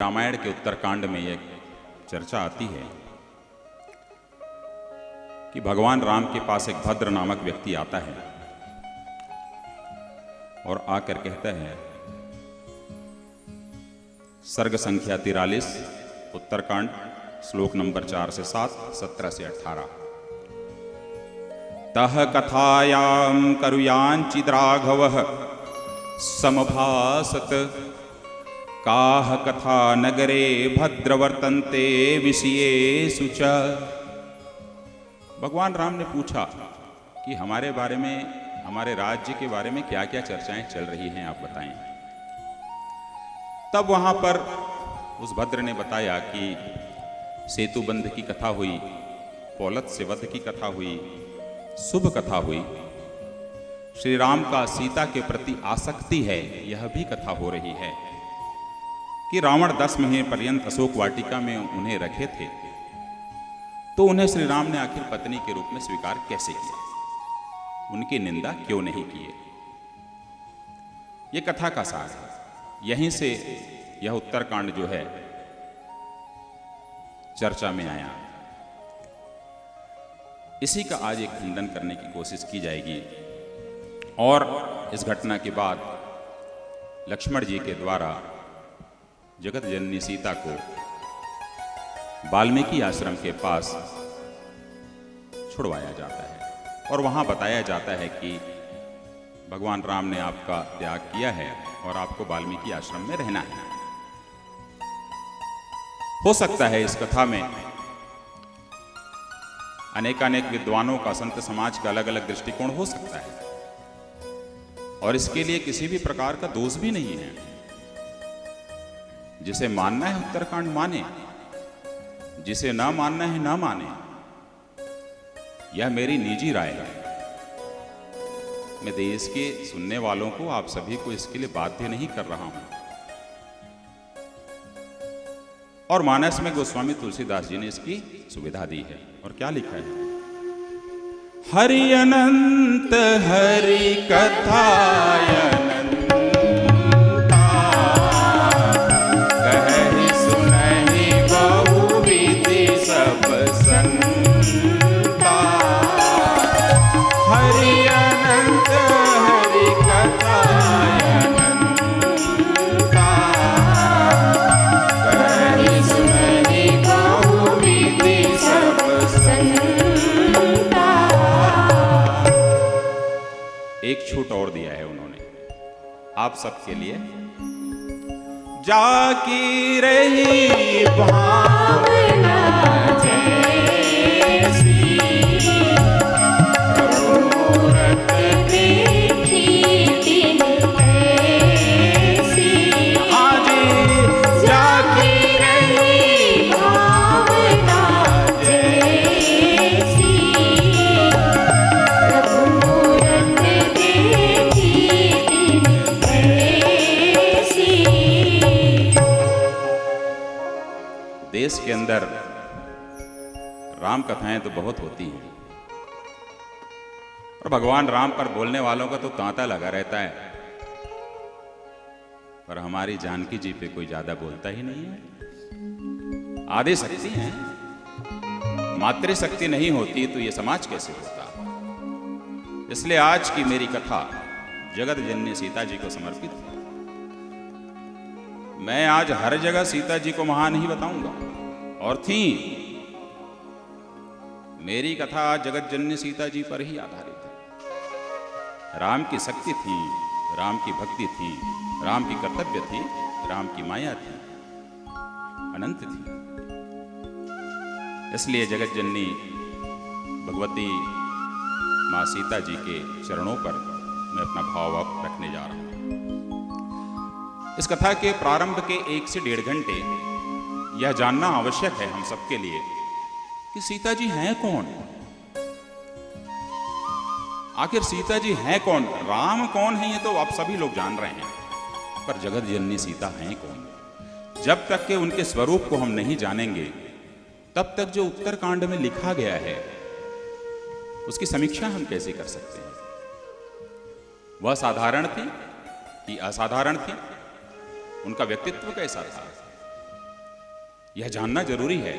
रामायण के उत्तरकांड में एक चर्चा आती है कि भगवान राम के पास एक भद्र नामक व्यक्ति आता है और आकर कहता है, सर्ग संख्या 43 उत्तरकांड श्लोक नंबर 4 से 7, 17 से 18। तह कथायां करुयांचिद्राघवः समभासत काह कथा नगरे भद्रवर्तन्ते विषयेषु च। भगवान राम ने पूछा कि हमारे बारे में, हमारे राज्य के बारे में क्या क्या चर्चाएं चल रही हैं, आप बताएं। तब वहां पर उस भद्र ने बताया कि सेतुबंध की कथा हुई, पौलत से वध की कथा हुई, शुभ कथा हुई, श्री राम का सीता के प्रति आसक्ति है, यह भी कथा हो रही है कि रावण 10 महीने पर्यंत अशोक वाटिका में उन्हें रखे थे, तो उन्हें श्री राम ने आखिर पत्नी के रूप में स्वीकार कैसे किया, उनकी निंदा क्यों नहीं किए। यह कथा का सार है। यहीं से यह उत्तरकांड जो है चर्चा में आया। इसी का आज एक खंडन करने की कोशिश की जाएगी और इस घटना के बाद लक्ष्मण जी के द्वारा जगत जननी सीता को वाल्मीकि आश्रम के पास छुड़वाया जाता है और वहां बताया जाता है कि भगवान राम ने आपका त्याग किया है और आपको वाल्मीकि आश्रम में रहना है। हो सकता है इस कथा में अनेकानेक विद्वानों का, संत समाज का अलग अलग दृष्टिकोण हो सकता है और इसके लिए किसी भी प्रकार का दोष भी नहीं है। जिसे मानना है उत्तरकांड माने, जिसे ना मानना है ना माने, यह मेरी निजी राय है। मैं देश के सुनने वालों को, आप सभी को इसके लिए बाध्य नहीं कर रहा हूं। और मानस में गोस्वामी तुलसीदास जी ने इसकी सुविधा दी है और क्या लिखा है, हरि अनंत हरि कथायन एक छूट और दिया है उन्होंने आप सबके लिए, जाकी रही भावना जैसी मूरत देखी दिन ऐसी, आज जाकी रही भावना जैसी देश के अंदर राम कथाएं तो बहुत होती हैं और भगवान राम पर बोलने वालों का तो तांता लगा रहता है, पर हमारी जानकी जी पे कोई ज्यादा बोलता ही नहीं है। आदि शक्ति हैं, मातृशक्ति नहीं होती तो ये समाज कैसे होता। इसलिए आज की मेरी कथा जगत जननी सीता जी को समर्पित है। मैं आज हर जगह सीता जी को महान ही बताऊंगा और थी मेरी कथा आज जगत जननी सीता जी पर ही आधारित है। राम की शक्ति थी, राम की भक्ति थी, राम की कर्तव्य थी, राम की माया थी, अनंत थी। इसलिए जगत जननी भगवती मां सीता जी के चरणों पर मैं अपना भाव रखने जा रहा हूं। इस कथा के प्रारंभ के 1 से 1.5 घंटे यह जानना आवश्यक है हम सबके लिए कि सीता जी हैं कौन, आखिर सीता जी हैं कौन, राम कौन है, ये तो आप सभी लोग जान रहे हैं, पर जगत जननी सीता हैं कौन। जब तक के उनके स्वरूप को हम नहीं जानेंगे तब तक जो उत्तरकांड में लिखा गया है उसकी समीक्षा हम कैसे कर सकते हैं। वह साधारण थी कि असाधारण थी, उनका व्यक्तित्व कैसा था, यह जानना जरूरी है।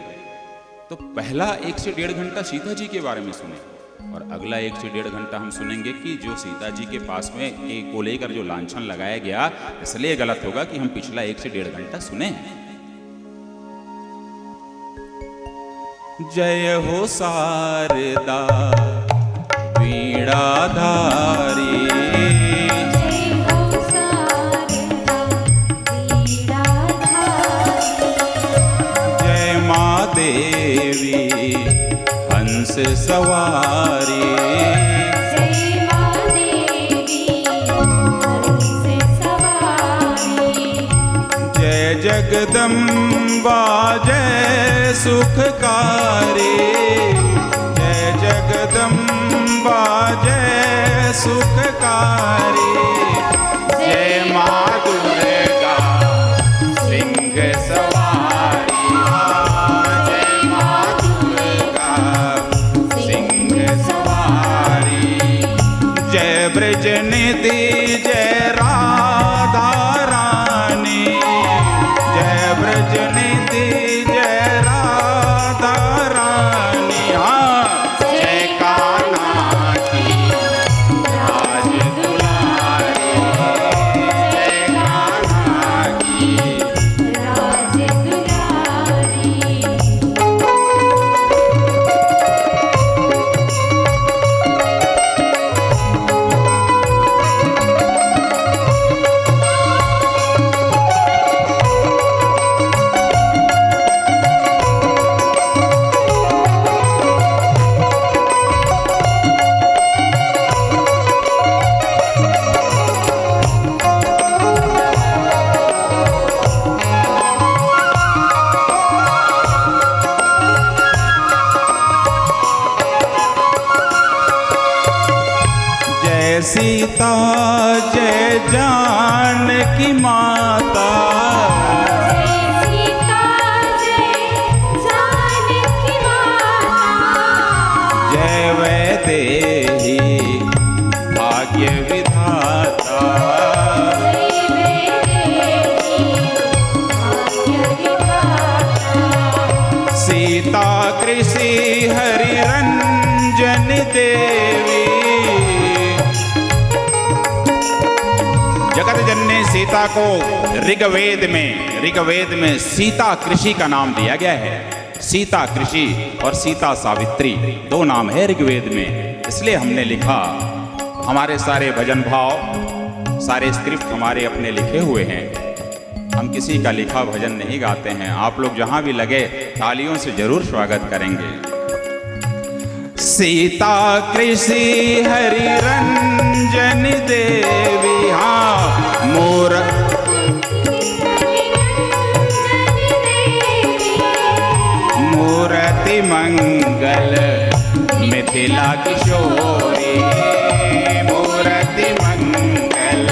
तो पहला 1 से 1.5 घंटा सीता जी के बारे में सुने और अगला 1 से 1.5 घंटा हम सुनेंगे कि जो सीता जी के पास में को लेकर जो लांछन लगाया गया, इसलिए गलत होगा कि हम पिछला 1 से 1.5 घंटा सुने। जय हो शारदा वीणाधारी, जय हो शारदा वीणाधारी, जय माँ देवी हंस सवारी, जय माँ देवी हंस सवारी, जय जगदम्बा जय सुखकारी, जय जगदम्बा जय सुखकारी, जय माँ दुर्गा सिंह सवारी, जय माँ दुर्गा सिंह सवारी, जय ब्रज निधि जय राधा रानी, जय ब्रज निधि जय राधा रानी, जय कान्हा की राज दुलारी, जय कान्हा की राज दुलारी। जय सीता जय जानकी माता, जय सीता जय जानकी माता, जय वैदेही भाग्य विधाता, जय वैदेही भाग्य विधाता, सीता कृषि हरि रंजन देवी, जगत जननी सीता को ऋग्वेद में सीता कृषि का नाम दिया गया है। सीता कृषि और सीता सावित्री 2 नाम है ऋग्वेद में, इसलिए हमने लिखा। हमारे सारे भजन भाव, सारे स्क्रिप्ट हमारे अपने लिखे हुए हैं, हम किसी का लिखा भजन नहीं गाते हैं। आप लोग जहां भी लगे तालियों से जरूर स्वागत करेंगे। सीता कृषि हरि रंजन देवी, मोर मूर्ति मंगल मिथिला किशोरी, मूर्ति मंगल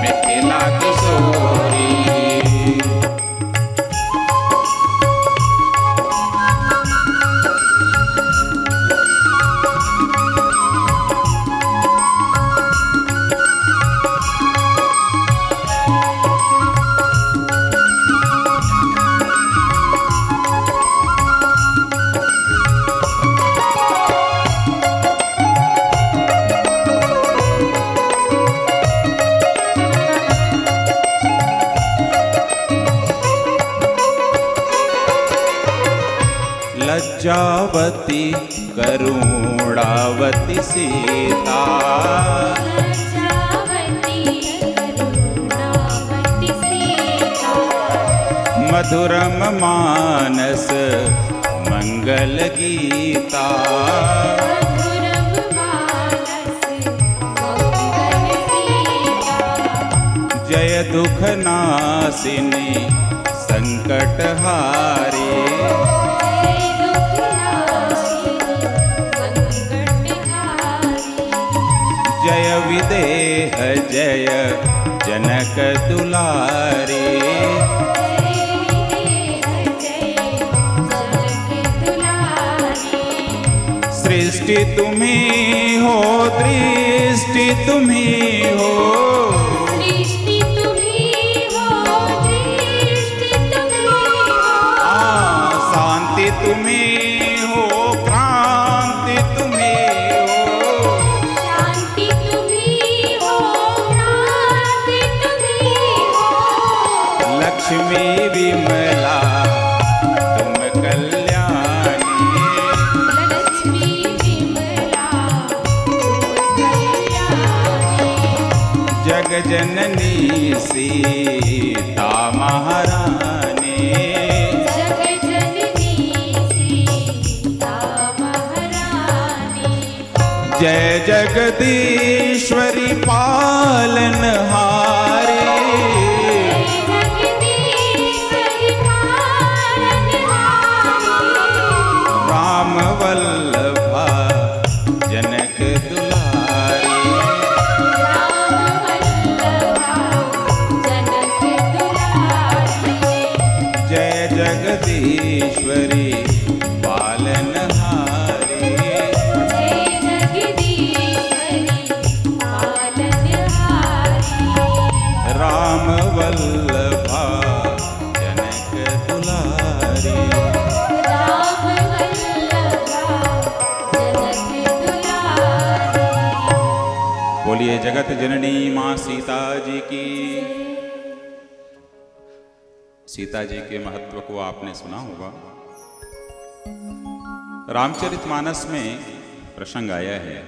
मिथिला किशोरी। लज्जावती करुणावती सीता, लज्जावती करुणावती सीता, मधुरम मानस मंगल गीता, मधुरम मानस मंगल गीता, जय दुख नासिनी संकट हारी, जय दुख नाशिनी संकट हारी, जय विदेह जय जनक दुलारी, जय विदेह जय जनक दुलारी, सृष्टि तुम्ही हो दृष्टि तुम्ही हो, सृष्टि तुम्ही हो दृष्टि तुम्ही हो, विमला तुम कल्याणी। लक्ष्मी विमला तुम कल्याणी। जग जननी सीता महारानी। जग जननी सीता महारानी। जय जगदीश्वरी पालनहारी। जगदीश्वरी पालनहारी। राम वल्लभा जनक दुलारी। राम वल्लभा जनक दुलारी। जय जगदीश्वरी पालनहारी। जय जगदीश्वरी पालनहारी। राम वल्लभा जनक दुलारी। राम वल्लभा जनक दुलारी। बोलिए जगत जननी माँ सीता जी की। सीता जी के महत्व को आपने सुना होगा। रामचरितमानस में प्रसंग आया है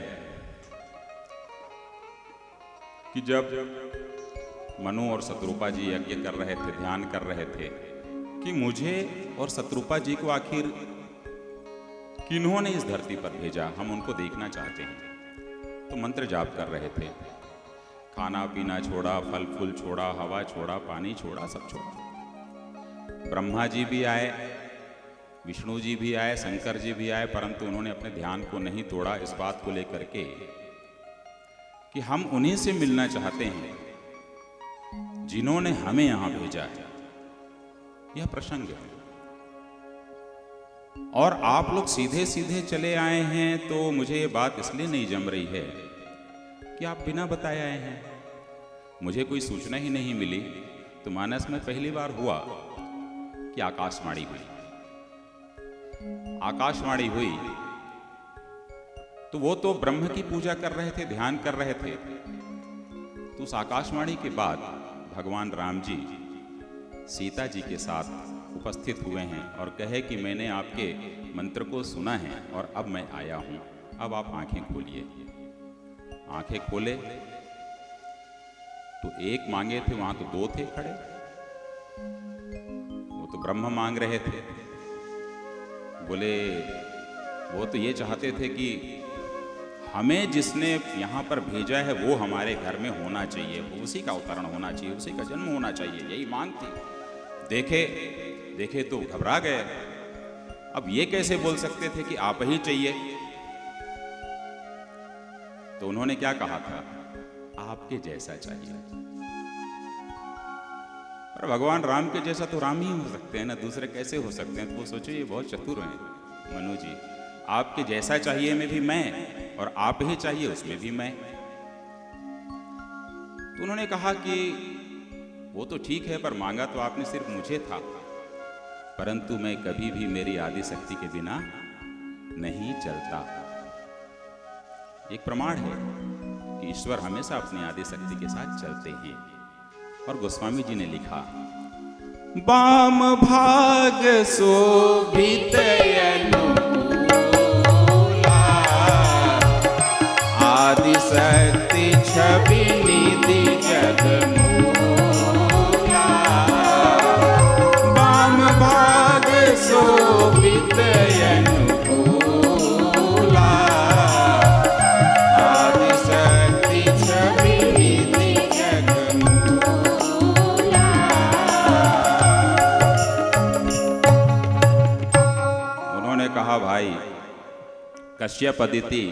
कि जब मनु और शत्रुपा जी यज्ञ कर रहे थे, ध्यान कर रहे थे कि मुझे और शत्रुपा जी को आखिर किन्होंने इस धरती पर भेजा, हम उनको देखना चाहते हैं। तो मंत्र जाप कर रहे थे। खाना पीना छोड़ा, फल फूल छोड़ा, हवा छोड़ा, पानी छोड़ा, सब छोड़ा। ब्रह्मा जी भी आए, विष्णु जी भी आए, शंकर जी भी आए, परंतु उन्होंने अपने ध्यान को नहीं तोड़ा इस बात को लेकर के कि हम उन्हीं से मिलना चाहते हैं जिन्होंने हमें यहां भेजा है। यह प्रसंग है। और आप लोग सीधे सीधे चले आए हैं, तो मुझे ये बात इसलिए नहीं जम रही है कि आप बिना बताए आए हैं, मुझे कोई सूचना ही नहीं मिली। तो मानस में पहली बार हुआ कि आकाशवाणी हुई। आकाशवाणी हुई तो वो तो ब्रह्म की पूजा कर रहे थे, ध्यान कर रहे थे। तो उस आकाशवाणी के बाद भगवान राम जी सीता जी के साथ उपस्थित हुए हैं और कहे कि मैंने आपके मंत्र को सुना है और अब मैं आया हूं, अब आप आंखें खोलिए। आंखें खोले तो एक मांगे थे, वहां तो दो थे खड़े। वो तो ब्रह्म मांग रहे थे। बोले वो तो ये चाहते थे कि हमें जिसने यहाँ पर भेजा है वो हमारे घर में होना चाहिए, उसी का अवतरण होना चाहिए, उसी का जन्म होना चाहिए, यही मांग थी। देखे तो घबरा गए। अब ये कैसे बोल सकते थे कि आप ही चाहिए। तो उन्होंने क्या कहा था, आपके जैसा चाहिए। और भगवान राम के जैसा तो राम ही हो सकते हैं ना, दूसरे कैसे हो सकते हैं। तो वो सोचो ये बहुत चतुर हैं मनु जी। आपके जैसा चाहिए में भी मैं, और आप ही चाहिए उसमें भी मैं। तो उन्होंने कहा कि वो तो ठीक है, पर मांगा तो आपने सिर्फ मुझे था, परंतु मैं कभी भी मेरी आदि शक्ति के बिना नहीं चलता। एक प्रमाण है कि ईश्वर हमेशा अपनी आदि शक्ति के साथ चलते हैं। और गोस्वामी जी ने लिखा, वाम भाग शोभित अनुकूला, आदि शक्ति छवि निधि जगमूला। वाम भाग शोभित अनुकूला, आदि शक्ति छवि निधि जगमूला। उन्होंने कहा, भाई कश्यप अदिति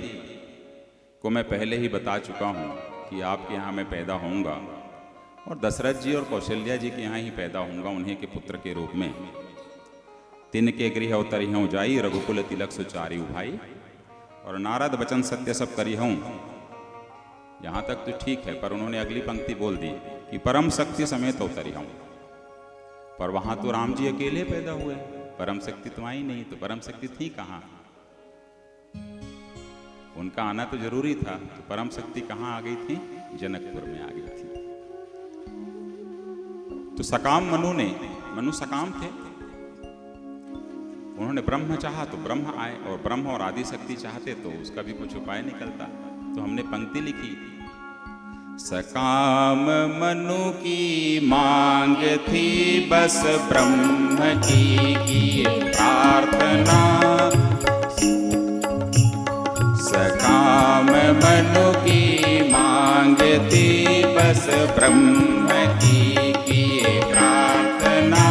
को मैं पहले ही बता चुका हूं कि आपके यहाँ मैं पैदा होऊंगा और दशरथ जी और कौशल्या जी के यहाँ ही पैदा होऊंगा, उन्हीं के पुत्र के रूप में। तिन के गृह अवतरी हूँ जाई, रघुकुल तिलक सुचारी भाई। और नारद वचन सत्य सब करी हूँ। यहाँ तक तो ठीक है, पर उन्होंने अगली पंक्ति बोल दी कि परम शक्ति समेत अवतरी हूँ। पर वहाँ तो राम जी अकेले पैदा हुए, परम शक्ति तो आई नहीं। तो परम शक्ति थी कहाँ? उनका आना तो जरूरी था। तो परम शक्ति कहाँ आ गई थी? जनकपुर में आ गई थी। तो सकाम मनु ने मनु सकाम थे, उन्होंने ब्रह्म चाहा तो ब्रह्म आए, और ब्रह्म और आदि शक्ति चाहते तो उसका भी कुछ उपाय निकलता। तो हमने पंक्ति लिखी, सकाम मनु की मांग थी, बस ब्रह्म की किए प्रार्थना। सकाम मनु की मांग थी, बस ब्रह्म की किए प्रार्थना।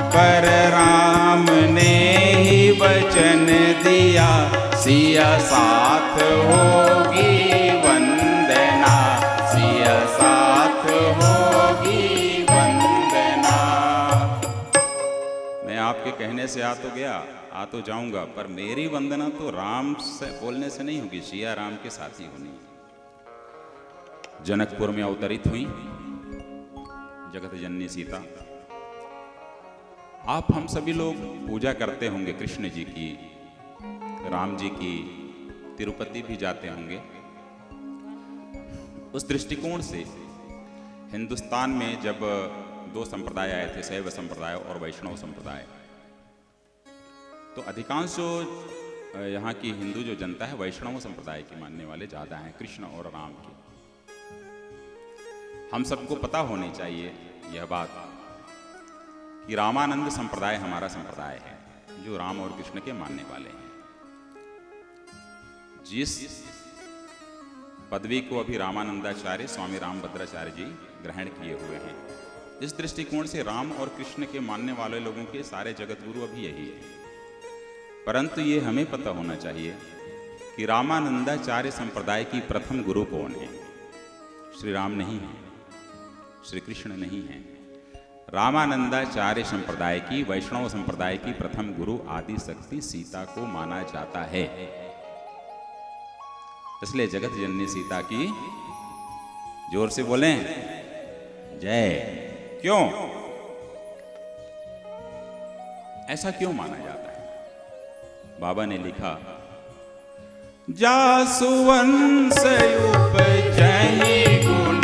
पर राम ने ही वचन दिया, सिया साथ होगी वंदना, सिया साथ होगी वंदना। मैं आपके कहने से आ तो गया, आ तो जाऊंगा, पर मेरी वंदना तो राम से बोलने से नहीं होगी, सिया राम के साथ ही होनी। जनकपुर में अवतरित हुई जगत जननी सीता। आप हम सभी लोग पूजा करते होंगे कृष्ण जी की, राम जी की, तिरुपति भी जाते होंगे। उस दृष्टिकोण से हिंदुस्तान में जब दो संप्रदाय आए थे, शैव संप्रदाय और वैष्णव संप्रदाय, तो अधिकांश जो यहाँ की हिंदू जो जनता है वैष्णव संप्रदाय के मानने वाले ज़्यादा हैं, कृष्ण और राम के। हम सबको पता होनी चाहिए यह बात कि रामानंद संप्रदाय हमारा संप्रदाय है, जो राम और कृष्ण के मानने वाले हैं। जिस पदवी को अभी रामानंदाचार्य स्वामी रामभद्राचार्य जी ग्रहण किए हुए हैं, इस दृष्टिकोण से राम और कृष्ण के मानने वाले लोगों के सारे जगत गुरु अभी यही है। परंतु ये हमें पता होना चाहिए कि रामानंदाचार्य संप्रदाय की प्रथम गुरु कौन है? श्री राम नहीं है, श्री कृष्ण नहीं है। रामानंदाचार्य संप्रदाय की, वैष्णव संप्रदाय की प्रथम गुरु आदि शक्ति सीता को माना जाता है। इसलिए जगत जननी सीता की जोर से बोलें जय। क्यों? ऐसा क्यों माना जाता है? बाबा ने लिखा, जासुवंश उपजहि गुण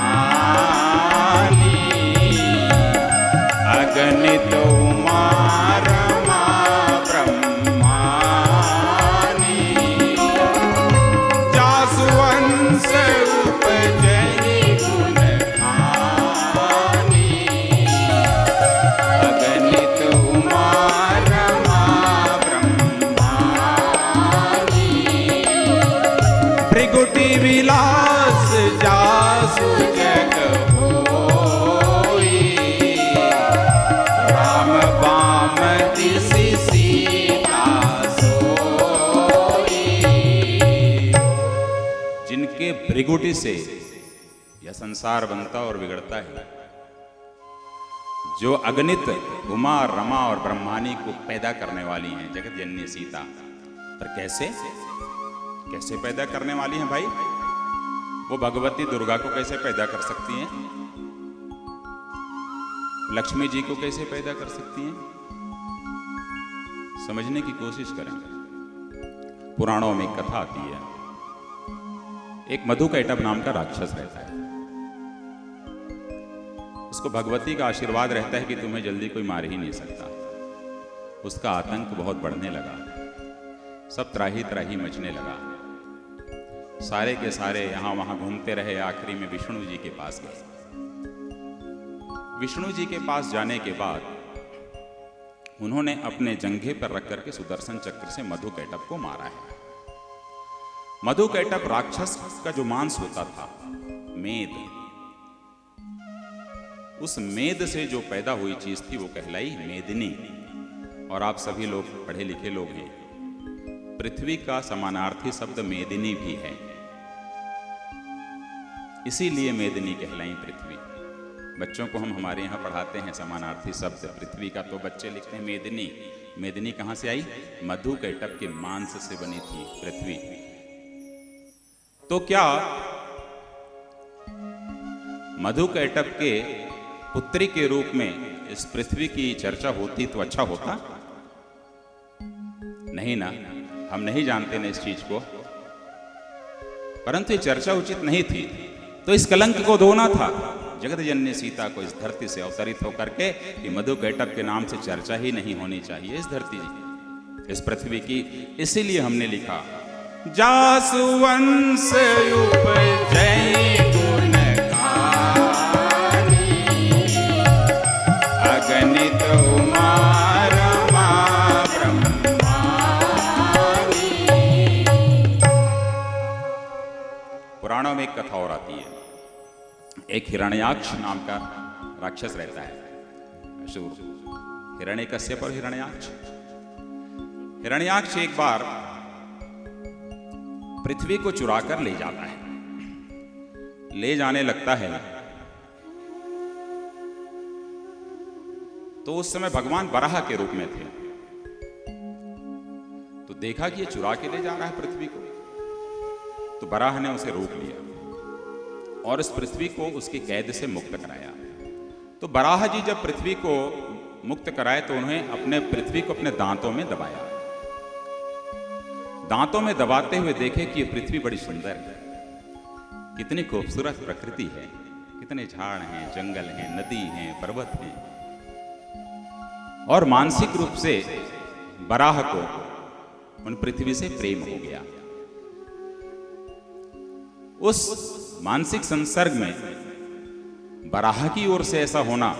आनी, अगणित उमा रमा ब्रह्मानी। जासुवंश उपजहि गुण आनी, अगणित उमा रमा ब्रह्मानी। भृगुटी विलास जासु जग होई, राम बाम दिसि सीता सोई। जिनके भृगुटी से यह संसार बनता और बिगड़ता है, जो अगणित उमा रमा और ब्रह्मानी को पैदा करने वाली हैं, जगत जननी सीता। पर कैसे कैसे पैदा करने वाली हैं भाई? वो भगवती दुर्गा को कैसे पैदा कर सकती हैं? लक्ष्मी जी को कैसे पैदा कर सकती हैं? समझने की कोशिश करें। पुराणों में एक कथा आती है, एक मधुकैटभ नाम का राक्षस रहता है। उसको भगवती का आशीर्वाद रहता है कि तुम्हें जल्दी कोई मार ही नहीं सकता। उसका आतंक बहुत बढ़ने लगा, सब त्राही त्राही मचने लगा। सारे के सारे यहां वहां घूमते रहे, आखिरी में विष्णु जी के पास गए। विष्णु जी के पास जाने के बाद उन्होंने अपने जंघे पर रख करके सुदर्शन चक्र से मधुकैटभ को मारा है। मधुकैटभ राक्षस का जो मांस होता था, मेद, उस मेद से जो पैदा हुई चीज थी वो कहलाई मेदिनी। और आप सभी लोग पढ़े लिखे लोग हैं, पृथ्वी का समानार्थी शब्द मेदिनी भी है, इसीलिए मेदिनी कहलाई पृथ्वी। बच्चों को हम हमारे यहाँ पढ़ाते हैं समानार्थी शब्द पृथ्वी का, तो बच्चे लिखते हैं मेदिनी। मेदिनी कहाँ से आई? मधुकैटभ के मांस से बनी थी पृथ्वी। तो क्या मधुकैटभ के पुत्री के रूप में इस पृथ्वी की चर्चा होती तो अच्छा होता? नहीं ना, हम नहीं जानते ना इस चीज को, परंतु ये चर्चा उचित नहीं थी। तो इस कलंक को धोना था, जगतजननी सीता को इस धरती से अवतरित होकर के कि मधुकैटभ के नाम से चर्चा ही नहीं होनी चाहिए इस धरती, इस पृथ्वी की। इसीलिए हमने लिखा जासु वंश उपजई गुण गानी, अगणित उमा रमा ब्रह्मानी। पुराणों में एक कथा और आती है। एक हिरण्याक्ष नाम का राक्षस रहता है, असुर, हिरण्यकश्यप और हिरण्याक्ष। हिरण्याक्ष एक बार पृथ्वी को चुरा कर ले जाता है, ले जाने लगता है। तो उस समय भगवान वराह के रूप में थे। तो देखा कि ये चुरा के ले जा रहा है पृथ्वी को, तो वराह ने उसे रोक लिया और इस पृथ्वी को उसकी कैद से मुक्त कराया। तो वराह जी जब पृथ्वी को मुक्त कराए तो उन्हें अपने पृथ्वी को अपने दांतों में दबाया। दांतों में दबाते हुए देखे कि ये पृथ्वी बड़ी सुंदर है, कितनी खूबसूरत प्रकृति है, कितने झाड़ हैं, जंगल हैं, नदी हैं, पर्वत हैं। और मानसिक रूप से वराह को उन पृथ्वी से प्रेम हो गया। उस मानसिक संसर्ग में वराह की ओर से ऐसा होना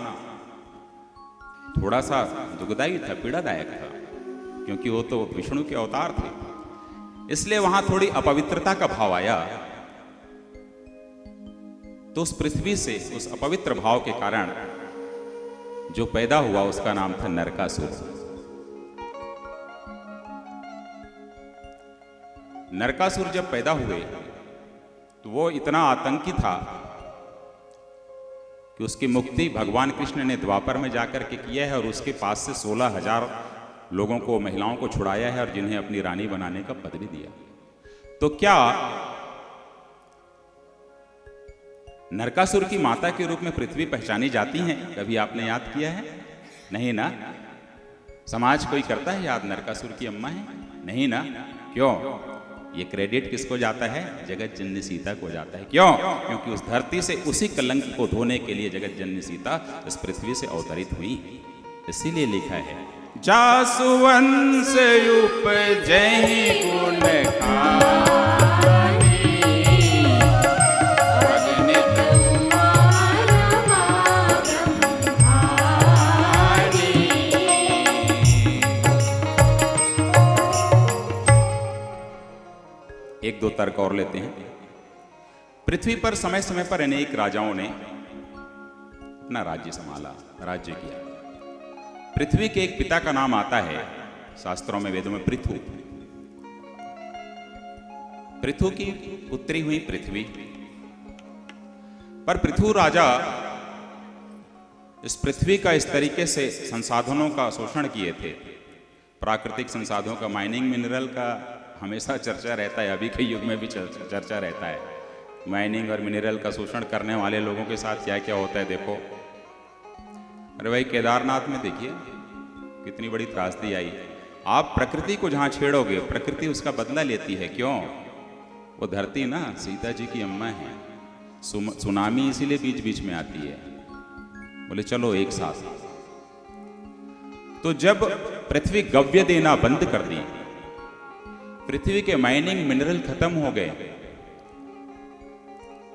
थोड़ा सा दुखदायी था, पीड़ादायक था, क्योंकि वो तो विष्णु के अवतार थे। इसलिए वहां थोड़ी अपवित्रता का भाव आया। तो उस पृथ्वी से उस अपवित्र भाव के कारण जो पैदा हुआ उसका नाम था नरकासुर। नरकासुर जब पैदा हुए तो वो इतना आतंकी था कि उसकी मुक्ति भगवान कृष्ण ने द्वापर में जाकर के किया है और उसके पास से 16,000 लोगों को, महिलाओं को छुड़ाया है और जिन्हें अपनी रानी बनाने का पद भी दिया। तो क्या नरकासुर की माता के रूप में पृथ्वी पहचानी जाती है? कभी आपने याद किया है? नहीं ना? समाज कोई करता है याद नरकासुर की अम्मा है? नहीं ना? क्यों? ये क्रेडिट किसको जाता है? जगत जननी सीता को जाता है। क्यों? क्योंकि उस धरती से उसी कलंक को धोने के लिए जगत जननी सीता इस पृथ्वी से अवतरित हुई। इसीलिए लिखा है जासु वंश उपजई गुण गानी, अगणित उमा रमा ब्रह्मानी। एक दो तर्क और लेते हैं। पृथ्वी पर समय समय पर अनेक राजाओं ने अपना राज्य संभाला, राज्य किया। पृथ्वी के एक पिता का नाम आता है शास्त्रों में, वेदों में, पृथु। पृथु की पुत्री हुई पृथ्वी। पर पृथु राजा इस पृथ्वी का इस तरीके से संसाधनों का शोषण किए थे। प्राकृतिक संसाधनों का, माइनिंग मिनरल का हमेशा चर्चा रहता है, अभी के युग में भी चर्चा रहता है। माइनिंग और मिनरल का शोषण करने वाले लोगों के साथ क्या क्या होता है देखो। अरे भाई केदारनाथ में देखिए कितनी बड़ी त्रासदी आई। आप प्रकृति को जहां छेड़ोगे प्रकृति उसका बदला लेती है। क्यों? वो धरती ना सीता जी की अम्मा है। सुनामी इसीलिए बीच बीच में आती है। बोले चलो एक साथ। तो जब पृथ्वी गव्य देना बंद कर दी, पृथ्वी के माइनिंग मिनरल खत्म हो गए,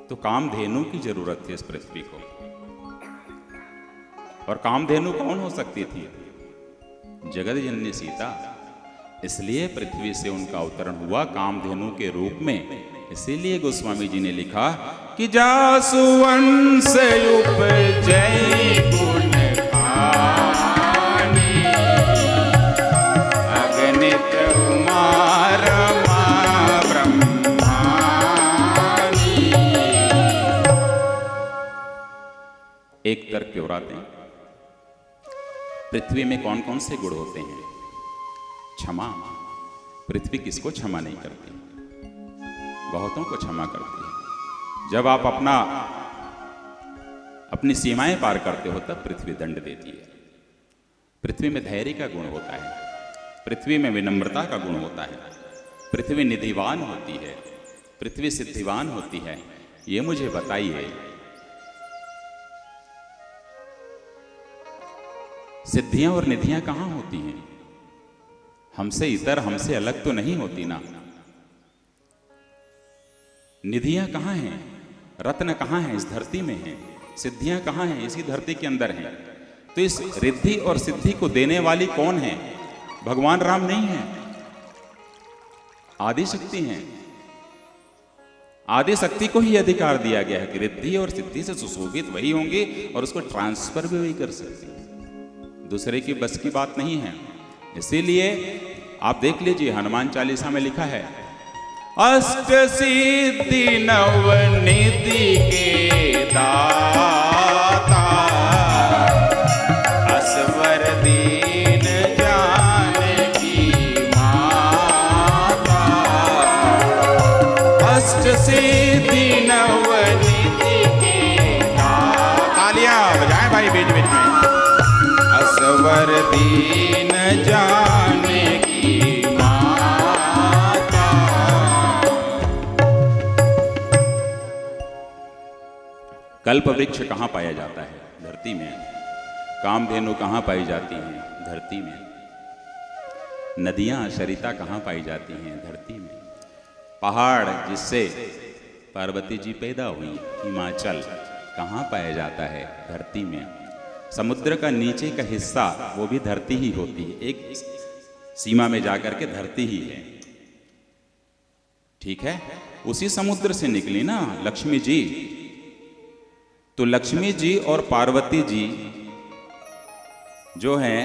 तो कामधेनु की जरूरत थी इस पृथ्वी को। और कामधेनु कौन हो सकती थी? जगत जननी सीता। इसलिए पृथ्वी से उनका अवतरण हुआ कामधेनु के रूप में। इसीलिए गोस्वामी जी ने लिखा कि जासु वंश उपजई गुण गानी, अगणित उमा रमा ब्रह्मानी। एक तर्क की ओर आते हैं। पृथ्वी में कौन कौन से गुण होते हैं? क्षमा। पृथ्वी किसको क्षमा नहीं करती? बहुतों को क्षमा करती है। जब आप अपनी सीमाएं पार करते हो तब पृथ्वी दंड देती है। पृथ्वी में धैर्य का गुण होता है, पृथ्वी में विनम्रता का गुण होता है, पृथ्वी निधिवान होती है, पृथ्वी सिद्धिवान होती है। ये मुझे बताइए सिद्धियां और निधियां कहां होती हैं? हमसे इतर, हमसे अलग तो नहीं होती ना। निधियां कहां हैं? रत्न कहां हैं? इस धरती में हैं। सिद्धियां कहां हैं? इसी धरती के अंदर हैं। तो इस रिद्धि और सिद्धि को देने वाली कौन है? भगवान राम नहीं है, आदि शक्ति हैं। आदि शक्ति को ही अधिकार दिया गया है कि रिद्धि और सिद्धि से सुशोभित वही होंगे और उसको ट्रांसफर भी वही कर सकते हैं। दूसरे की बस की बात नहीं है। इसीलिए आप देख लीजिए, हनुमान चालीसा में लिखा है, अष्ट सिद्धि नवनिधि के दाता, असवर दीन जानकी माता। अष्ट सिद्धि नवनिधि के दाता, तालियां बजाएं भाई बीच बीच में। असवर दीन जानकी माता। कल्प वृक्ष कहाँ पाया जाता है? धरती में। कामधेनु कहाँ पाई जाती हैं? धरती में। नदियाँ सरिता कहाँ पाई जाती हैं? धरती में। पहाड़ जिससे पार्वती जी पैदा हुई, हिमाचल, कहाँ पाया जाता है? धरती में। समुद्र का नीचे का हिस्सा वो भी धरती ही होती है, एक सीमा में जाकर के धरती ही है। ठीक है, उसी समुद्र से निकली ना लक्ष्मी जी। तो लक्ष्मी जी और पार्वती जी जो हैं,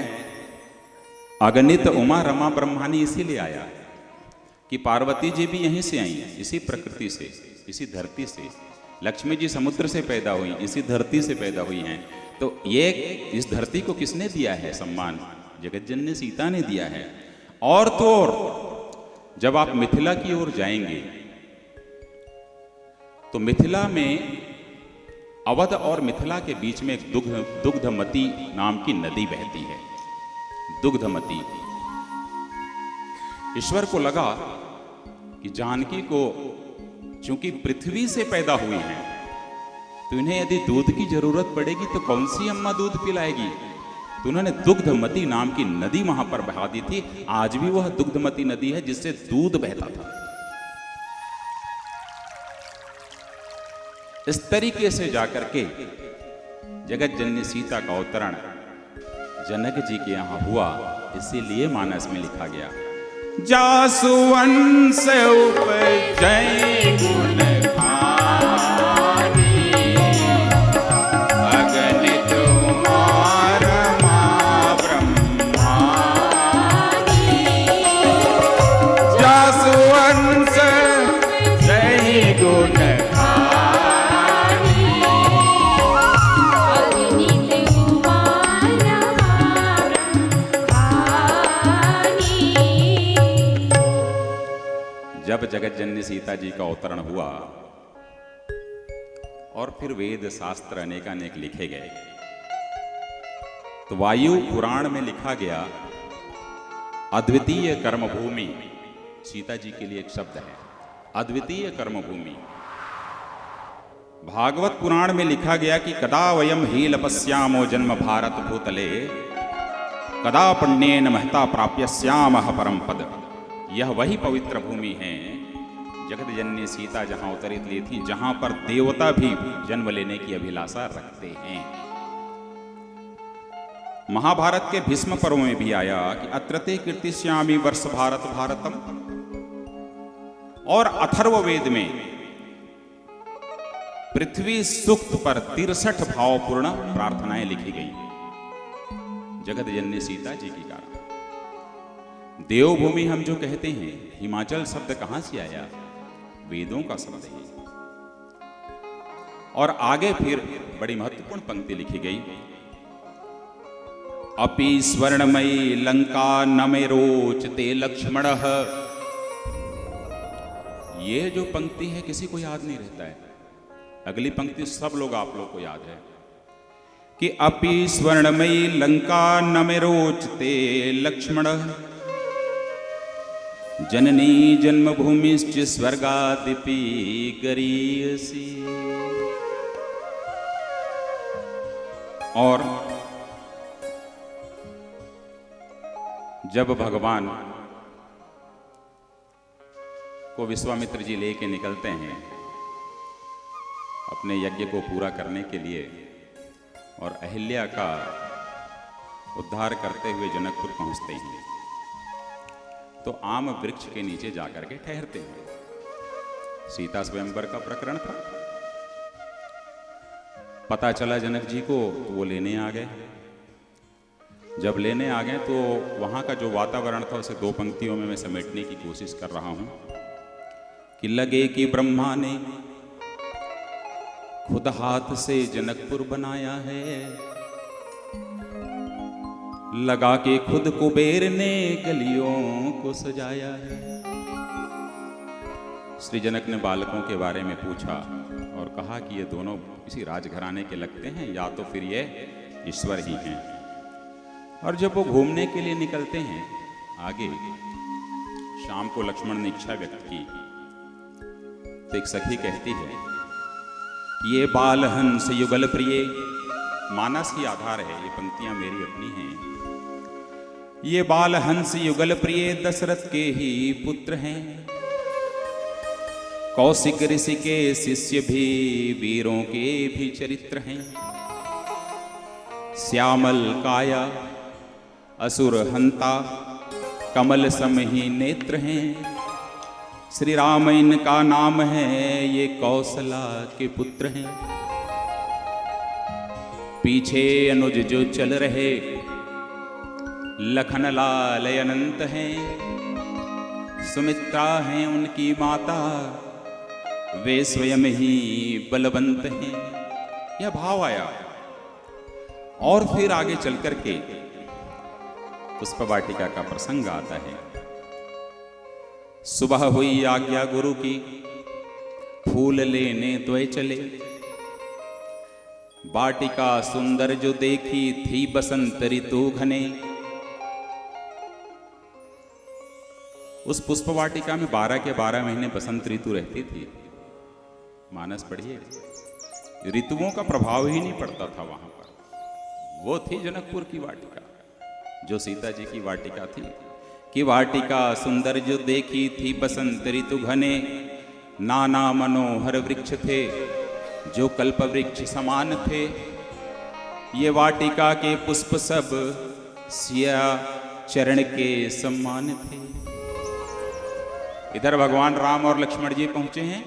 अगणित उमा रमा ब्रह्मानी इसीलिए आया कि पार्वती जी भी यहीं से आई, इसी प्रकृति से, इसी धरती से। लक्ष्मी जी समुद्र से पैदा हुई, इसी धरती से पैदा हुई हैं। तो ये इस धरती को किसने दिया है सम्मान? जगतजननी सीता ने दिया है। और तो और जब आप मिथिला की ओर जाएंगे तो मिथिला में, अवध और मिथिला के बीच में एक दुग्धमती नाम की नदी बहती है। दुग्धमती। ईश्वर को लगा कि जानकी को चूंकि पृथ्वी से पैदा हुई हैं, तो इन्हें यदि दूध की जरूरत पड़ेगी तो कौन सी अम्मा दूध पिलाएगी? तो उन्होंने दुग्धमती नाम की नदी वहां पर बहा दी थी। आज भी वह दुग्धमती नदी है जिससे दूध बहता था। इस तरीके से जाकर के जगत जननी सीता का अवतरण जनक जी के यहां हुआ। इसीलिए मानस में लिखा गया, जासुवंश उपजै गुण जब जगत जननी सीता जी का अवतरण हुआ और फिर वेद शास्त्र अनेकानेक लिखे गए, तो वायु पुराण में लिखा गया अद्वितीय कर्मभूमि। सीता जी के लिए एक शब्द है अद्वितीय कर्मभूमि। भागवत पुराण में लिखा गया कि कदा वयम ही लपस्यामो जन्म भारत भूतले, कदा पुण्येन महता प्राप्यस्यामः परम पद। यह वही पवित्र भूमि है, जगत जननी सीता जहां अवतरित ली थी, जहां पर देवता भी जन्म लेने की अभिलाषा रखते हैं। महाभारत के भीष्म पर्व में भी आया कि अत्रते कीर्तिश्यामि वर्ष भारत भारतम। और अथर्ववेद में पृथ्वी सूक्त पर 63 भावपूर्ण प्रार्थनाएं लिखी गई जगत जननी सीता जी की कारण। देवभूमि हम जो कहते हैं, हिमाचल शब्द कहां से आया? वेदों का शब्द है। और आगे फिर बड़ी महत्वपूर्ण पंक्ति लिखी गई, अपि स्वर्णमयी लंका न मे रोचते लक्ष्मणः। ये जो पंक्ति है किसी को याद नहीं रहता है। अगली पंक्ति सब लोग, आप लोग को याद है कि अपि स्वर्णमयी लंका न मे रोचते लक्ष्मणः, जननी जन्मभूमिश्च स्वर्गादिपि गरीयसी। और जब भगवान को विश्वामित्र जी लेके निकलते हैं अपने यज्ञ को पूरा करने के लिए और अहिल्या का उद्धार करते हुए जनकपुर पहुंचते हैं, तो आम वृक्ष के नीचे जाकर के ठहरते हैं। सीता स्वयंवर का प्रकरण था। पता चला जनक जी को, तो वो लेने आ गए। जब लेने आ गए तो वहाँ का जो वातावरण था उसे दो पंक्तियों में मैं समेटने की कोशिश कर रहा हूँ कि लगे कि ब्रह्मा ने खुद हाथ से जनकपुर बनाया है, लगा के खुद कुबेर ने गलियों को सजाया है। श्री जनक ने बालकों के बारे में पूछा और कहा कि ये दोनों किसी राजघराने के लगते हैं या तो फिर ये ईश्वर ही हैं। और जब वो घूमने के लिए निकलते हैं आगे, शाम को लक्ष्मण ने इच्छा व्यक्त की तो एक सखी कहती है कि ये बाल हंस युगल प्रिय, मानस ही आधार है, ये पंक्तियां मेरी अपनी हैं। ये बाल हंस युगल प्रिय दशरथ के ही पुत्र हैं, कौशिक ऋषि के शिष्य भी वीरों के भी चरित्र हैं। श्यामल काया असुर हंता कमल सम ही नेत्र हैं। श्री राम इनका नाम है, ये कौशला के पुत्र हैं। पीछे अनुज जो चल रहे लखन लाल अनंत हैं। सुमित्रा हैं उनकी माता, वे स्वयं ही बलवंत हैं। यह भाव आया। और फिर आगे चल करके पुष्प वाटिका का प्रसंग आता है। सुबह हुई आज्ञा गुरु की, फूल लेने द्वय चले। वाटिका सुंदर जो देखी थी बसंत ऋतु घने। उस पुष्प वाटिका में 12 के 12 महीने बसंत ऋतु रहती थी। मानस पढ़िए, ऋतुओं का प्रभाव ही नहीं पड़ता था वहां पर। वो थी जनकपुर की वाटिका, जो सीता जी की वाटिका थी। कि वाटिका सुंदर जो देखी थी बसंत ऋतु घने। नाना मनोहर वृक्ष थे जो कल्प वृक्ष समान थे। ये वाटिका के पुष्प सब सिया चरण के सम्मान थे। इधर भगवान राम और लक्ष्मण जी पहुंचे हैं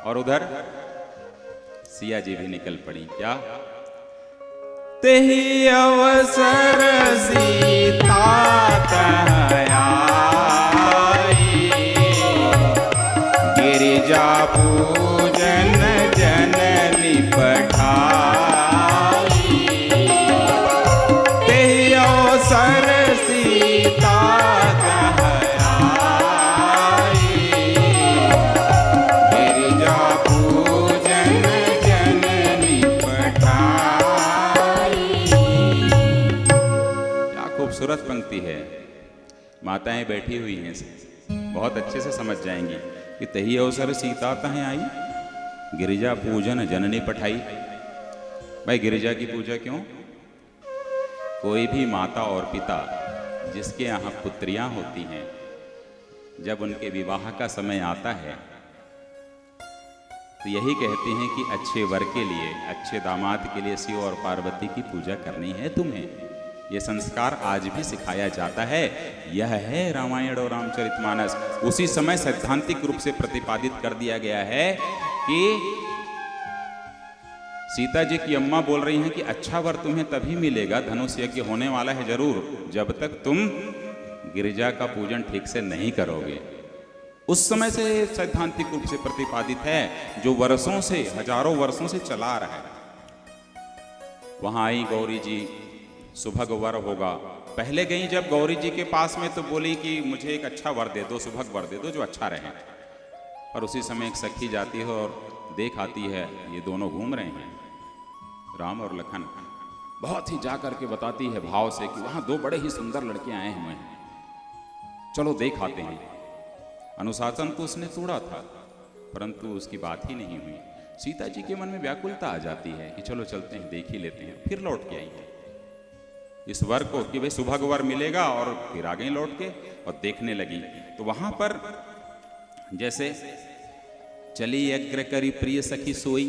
और उधर सिया जी भी निकल पड़ी। क्या तेहि अवसर सीता तनयाई, गिरिजा पूजन जननी पठाई। तेहि अवसर सीता तनयाई, गिरिजा पूजन जननी पठाई। खूबसूरत पंक्ति है। माताएं बैठी हुई हैं, बहुत अच्छे से समझ जाएंगी कि तही अवसर सीता तहें आई, गिरिजा पूजन जननी पठाई। भाई गिरिजा की पूजा क्यों? कोई भी माता और पिता जिसके यहाँ पुत्रियां होती हैं, जब उनके विवाह का समय आता है तो यही कहते हैं कि अच्छे वर के लिए, अच्छे दामाद के लिए शिव और पार्वती की पूजा करनी है तुम्हें। ये संस्कार आज भी सिखाया जाता है। यह है रामायण और रामचरितमानस। उसी समय सैद्धांतिक रूप से प्रतिपादित कर दिया गया है कि सीता जी की अम्मा बोल रही हैं कि अच्छा वर तुम्हें तभी मिलेगा, धनुष यज्ञ होने वाला है जरूर, जब तक तुम गिरिजा का पूजन ठीक से नहीं करोगे। उस समय से सैद्धांतिक रूप से प्रतिपादित है, जो वर्षों से, हजारों वर्षों से चला आ रहा है। वहां आई गौरी जी, सुभग वर होगा। पहले गई जब गौरी जी के पास में तो बोली कि मुझे एक अच्छा वर दे दो, सुभग वर दे दो जो अच्छा रहे। पर उसी समय एक सखी जाती है और देख आती है ये दोनों घूम रहे हैं, राम और लखन। बहुत ही जा करके बताती है भाव से कि वहां दो बड़े ही सुंदर लड़के आए हुए हैं, चलो देख आते हैं। अनुशासन को उसने तोड़ा था, परंतु उसकी बात ही नहीं हुई। सीता जी के मन में व्याकुलता आ जाती है कि चलो चलते हैं, देख ही लेते हैं। फिर लौट के आई है। इस वर को कि भाई सुभग वर मिलेगा, और फिर आ गई लौट के और देखने लगी। तो वहां पर जैसे चली अग्र करी प्रिय सखी सोई,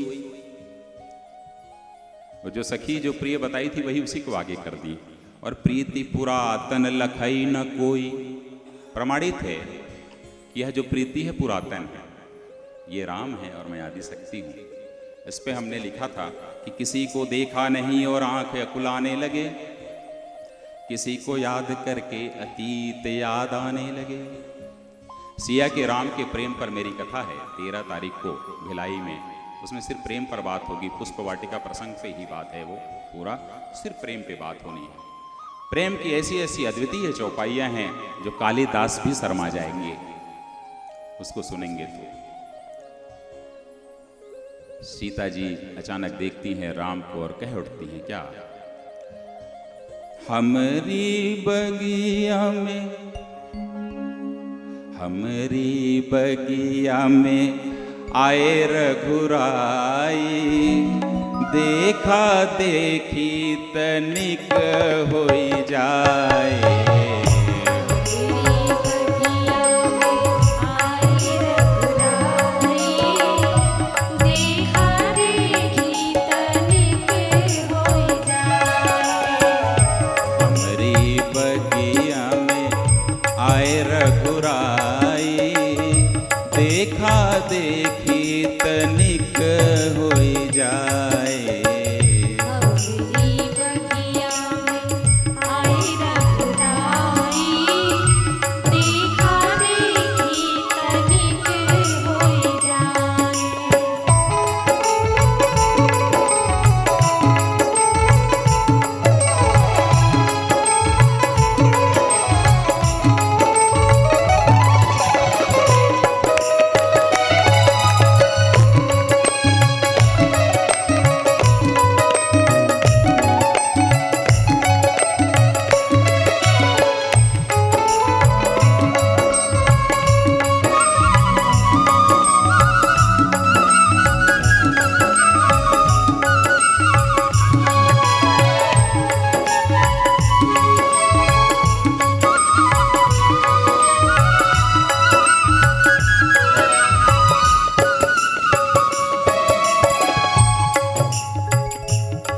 और जो सखी जो प्रिय बताई थी वही उसी को आगे कर दी। और प्रीति पुरातन लखई न कोई, प्रमाणित है कि यह जो प्रीति है पुरातन है, ये राम है और मैं आदि शक्ति हूं। इस पे हमने लिखा था कि किसी को देखा नहीं और आंख अकुलाने लगे, किसी को याद करके अतीत याद आने लगे। सिया के राम के प्रेम पर मेरी कथा है 13 तारीख को भिलाई में। उसमें सिर्फ प्रेम पर बात होगी, पुष्प वाटिका प्रसंग पे ही बात है, वो पूरा सिर्फ प्रेम पे बात होनी है। प्रेम की ऐसी ऐसी अद्वितीय चौपाइयां हैं जो कालिदास भी शर्मा जाएंगे उसको सुनेंगे तो। सीता जी अचानक देखती हैं राम को और कह उठती हैं क्या, हमरी बगिया में, हमरी बगिया में आए रघुराई, देखा देखी तनिक होई जाए। देखा देखी तनिक होई जाए। हमरी बगिया में आए रघुराई, देखा देखी तनिक होई जाए।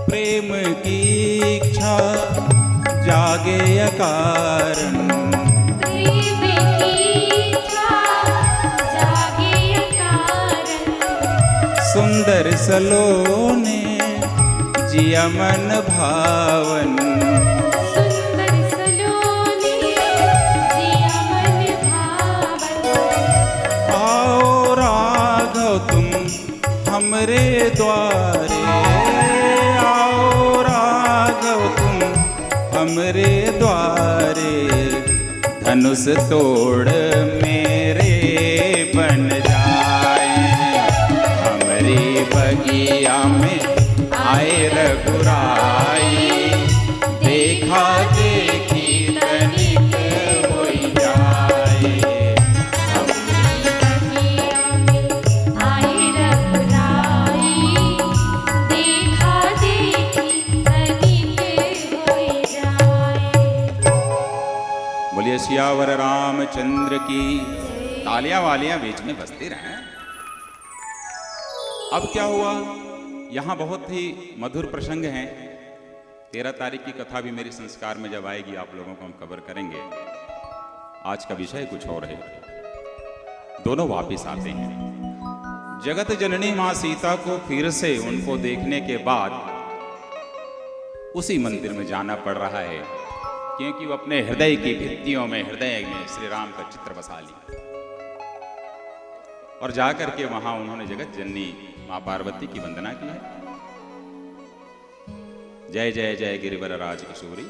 प्रेम की इच्छा जागे अकारण, प्रेम की इच्छा जागे अकारण, सुंदर सलोने जिया मन भावन, सुंदर सलोने जिया मन भावन। आओ राघव तुम हमरे द्वारे, आओ राघव तुम हमरे द्वारे, धनुष तोड़ मेरे बन जाए। हमरी बगिया में आए रघुराई, देखा देखी तनिक होई जाए। बगिया में आए रघुराई, देखा देखी तनिक होई जाए। बोलिए सियावर रामचंद्र की। तालियां वालियां बीच में बजती रहें। अब क्या हुआ, यहाँ बहुत ही मधुर प्रसंग हैं। 13 तारीख की कथा भी मेरी संस्कार में जब आएगी आप लोगों को हम कवर करेंगे। आज का विषय कुछ और है। दोनों वापिस आते हैं। जगत जननी मां सीता को फिर से उनको देखने के बाद उसी मंदिर में जाना पड़ रहा है, क्योंकि वो अपने हृदय की भित्तियों में, हृदय में श्री राम का चित्र बसा लिया। और जाकर के वहां उन्होंने जगत जननी मां पार्वती की वंदना की है। जय जय जय गिरिवर राज किशोरी।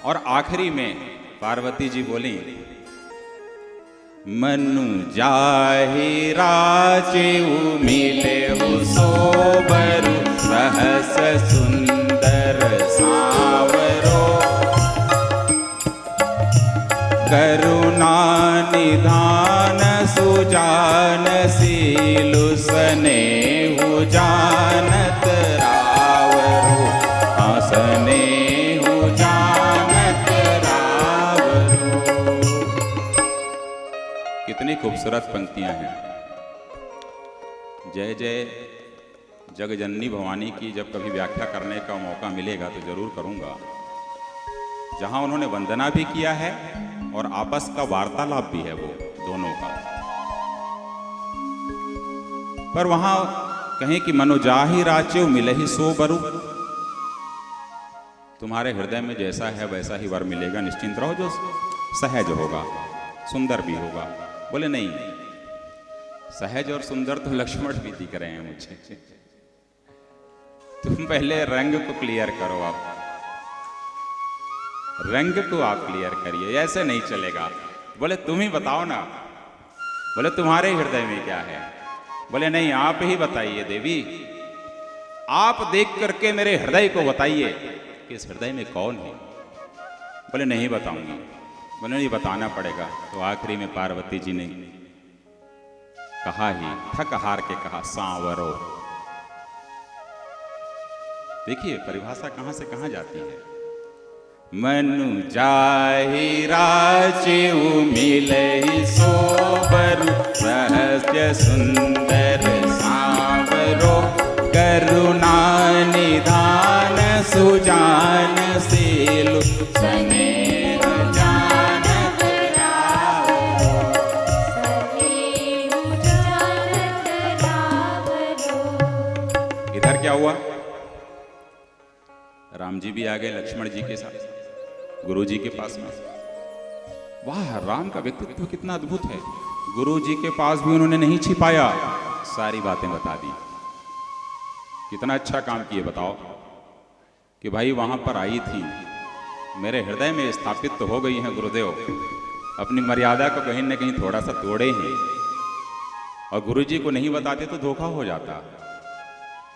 और आखिरी में पार्वती जी बोली, मनु जाहि राजेउ मिलेउ सोबरु, सहस सुंदर सांवरो, करुणा निधान सुजान सीलु स्नेहु जानत राम। स्नेहु जानत रावरो। कितनी खूबसूरत पंक्तियां हैं। जय जय जगजननी भवानी की जब कभी व्याख्या करने का मौका मिलेगा तो जरूर करूंगा। जहां उन्होंने वंदना भी किया है और आपस का वार्तालाप भी है वो दोनों का। पर वहां कहें कि मनोजाहि राच्यो मिलहि सो बरु, तुम्हारे हृदय में जैसा है वैसा ही वर मिलेगा, निश्चिंत रहो, जो सहज होगा, सुंदर भी होगा। बोले नहीं, सहज और सुंदर तो लक्ष्मण भी दिख रहे हैं मुझे, तुम पहले रंग को क्लियर करो, आप रंग को आप क्लियर करिए, ऐसे नहीं चलेगा। बोले तुम ही बताओ ना, बोले तुम्हारे हृदय में क्या है? बोले नहीं, आप ही बताइए देवी, आप देख करके मेरे हृदय को बताइए कि इस हृदय में कौन है। बोले नहीं बताऊंगी। बोले नहीं, बताना पड़ेगा। तो आखिरी में पार्वती जी ने कहा ही, थक हार के कहा, सांवरो। देखिए परिभाषा कहां से कहां जाती है। मनु जाहि राच्यु मिलहि सो बरु, रहस्य सुंदर सांवरो, करुणा निधान सुजान सीलु, स्नेह जानत रावरो, स्नेहु जानत रावरो। इधर क्या हुआ? राम जी भी आ गए लक्ष्मण जी के साथ गुरु जी के पास में। वाह, राम का व्यक्तित्व कितना अद्भुत है। गुरु जी के पास भी उन्होंने नहीं छिपाया, सारी बातें बता दी। कितना अच्छा काम किए बताओ कि भाई वहां पर आई थी, मेरे हृदय में स्थापित तो हो गई हैं गुरुदेव, अपनी मर्यादा को कहीं ना कहीं थोड़ा सा तोड़े हैं, और गुरु जी को नहीं बताते तो धोखा हो जाता।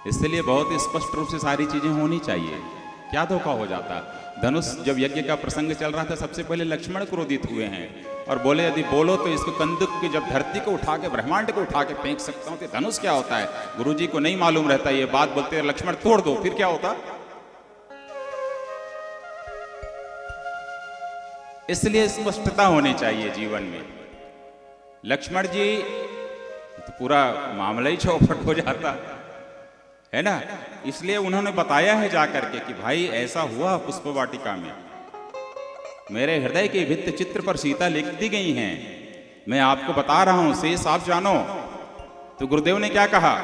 इसलिए बहुत ही स्पष्ट रूप से सारी चीजें होनी चाहिए। क्या धोखा हो जाता? धनुष जब यज्ञ का प्रसंग चल रहा था, सबसे पहले लक्ष्मण क्रोधित हुए हैं और बोले यदि बोलो तो इसको कंदुक की, जब धरती को उठा के, ब्रह्मांड को उठा के फेंक सकता हूं तो धनुष क्या होता है? गुरुजी को नहीं मालूम रहता ये बात, बोलते हैं लक्ष्मण तोड़ दो, फिर क्या होता? इसलिए स्पष्टता होनी चाहिए जीवन में। लक्ष्मण जी तो पूरा मामला ही चौपट हो जाता है ना। इसलिए उन्होंने बताया है जाकर के कि भाई ऐसा हुआ पुष्प वाटिका में, मेरे हृदय के भित्त चित्र पर सीता लिख दी गई हैं, मैं आपको बता रहा हूं, शेष आप जानो। तो गुरुदेव ने क्या कहा?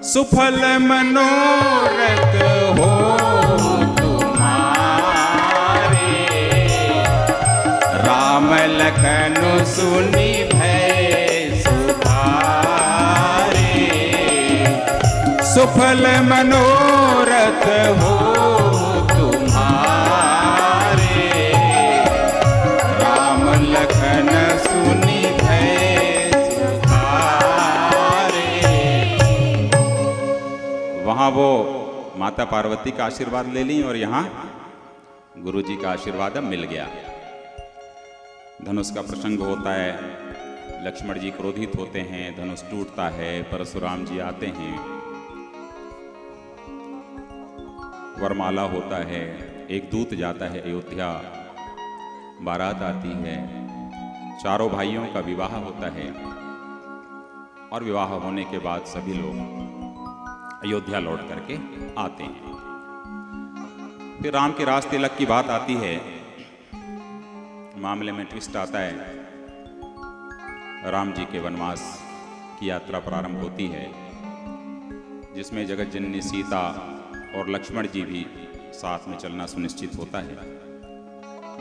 सुफल मनोरथ हो तुम्हारे, राम लखन सुनी भय सुधारे, सुफल मनोरथ हो तुम्हारे, राम लखन सुनी भय सुधारे। वहां वो माता पार्वती का आशीर्वाद ले ली और यहां गुरु जी का आशीर्वाद अब मिल गया। धनुष का प्रसंग होता है, लक्ष्मण जी क्रोधित होते हैं, धनुष टूटता है, परशुराम जी आते हैं, वरमाला होता है, एक दूत जाता है अयोध्या, बारात आती है, चारों भाइयों का विवाह होता है और विवाह होने के बाद सभी लोग अयोध्या लौट करके आते हैं। फिर राम के राज तिलक की बात आती है, मामले में ट्विस्ट आता है। राम जी के वनवास की यात्रा प्रारंभ होती है, जिसमें जगत जननी सीता और लक्ष्मण जी भी साथ में चलना सुनिश्चित होता है।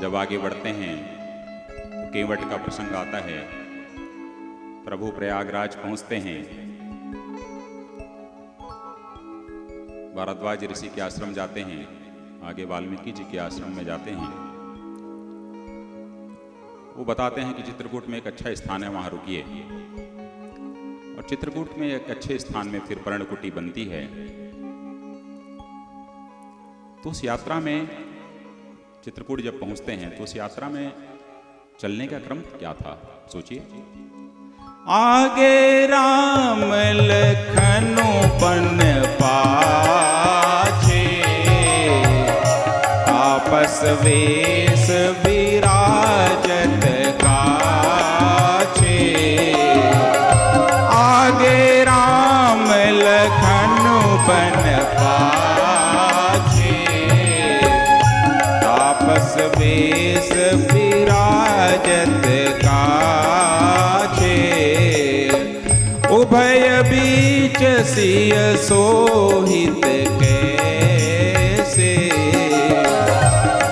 जब आगे बढ़ते हैं तो केवट का प्रसंग आता है। प्रभु प्रयागराज पहुंचते हैं, भारद्वाज ऋषि के आश्रम जाते हैं, आगे वाल्मीकि जी के आश्रम में जाते हैं। वो बताते हैं कि चित्रकूट में एक अच्छा स्थान है, वहां रुकिए। और चित्रकूट में एक अच्छे स्थान में फिर पर्णकुटी बनती है। तो उस यात्रा में चित्रकूट जब पहुंचते हैं तो उस यात्रा में चलने का क्रम क्या था, सोचिए। आगे राम लखन पन पाछे, तापस वेश विराजत काछे, आगे राम लखन बन पाछे। तापस वेश विराजत काछे, उभय बीच सिय सोहित कैसे।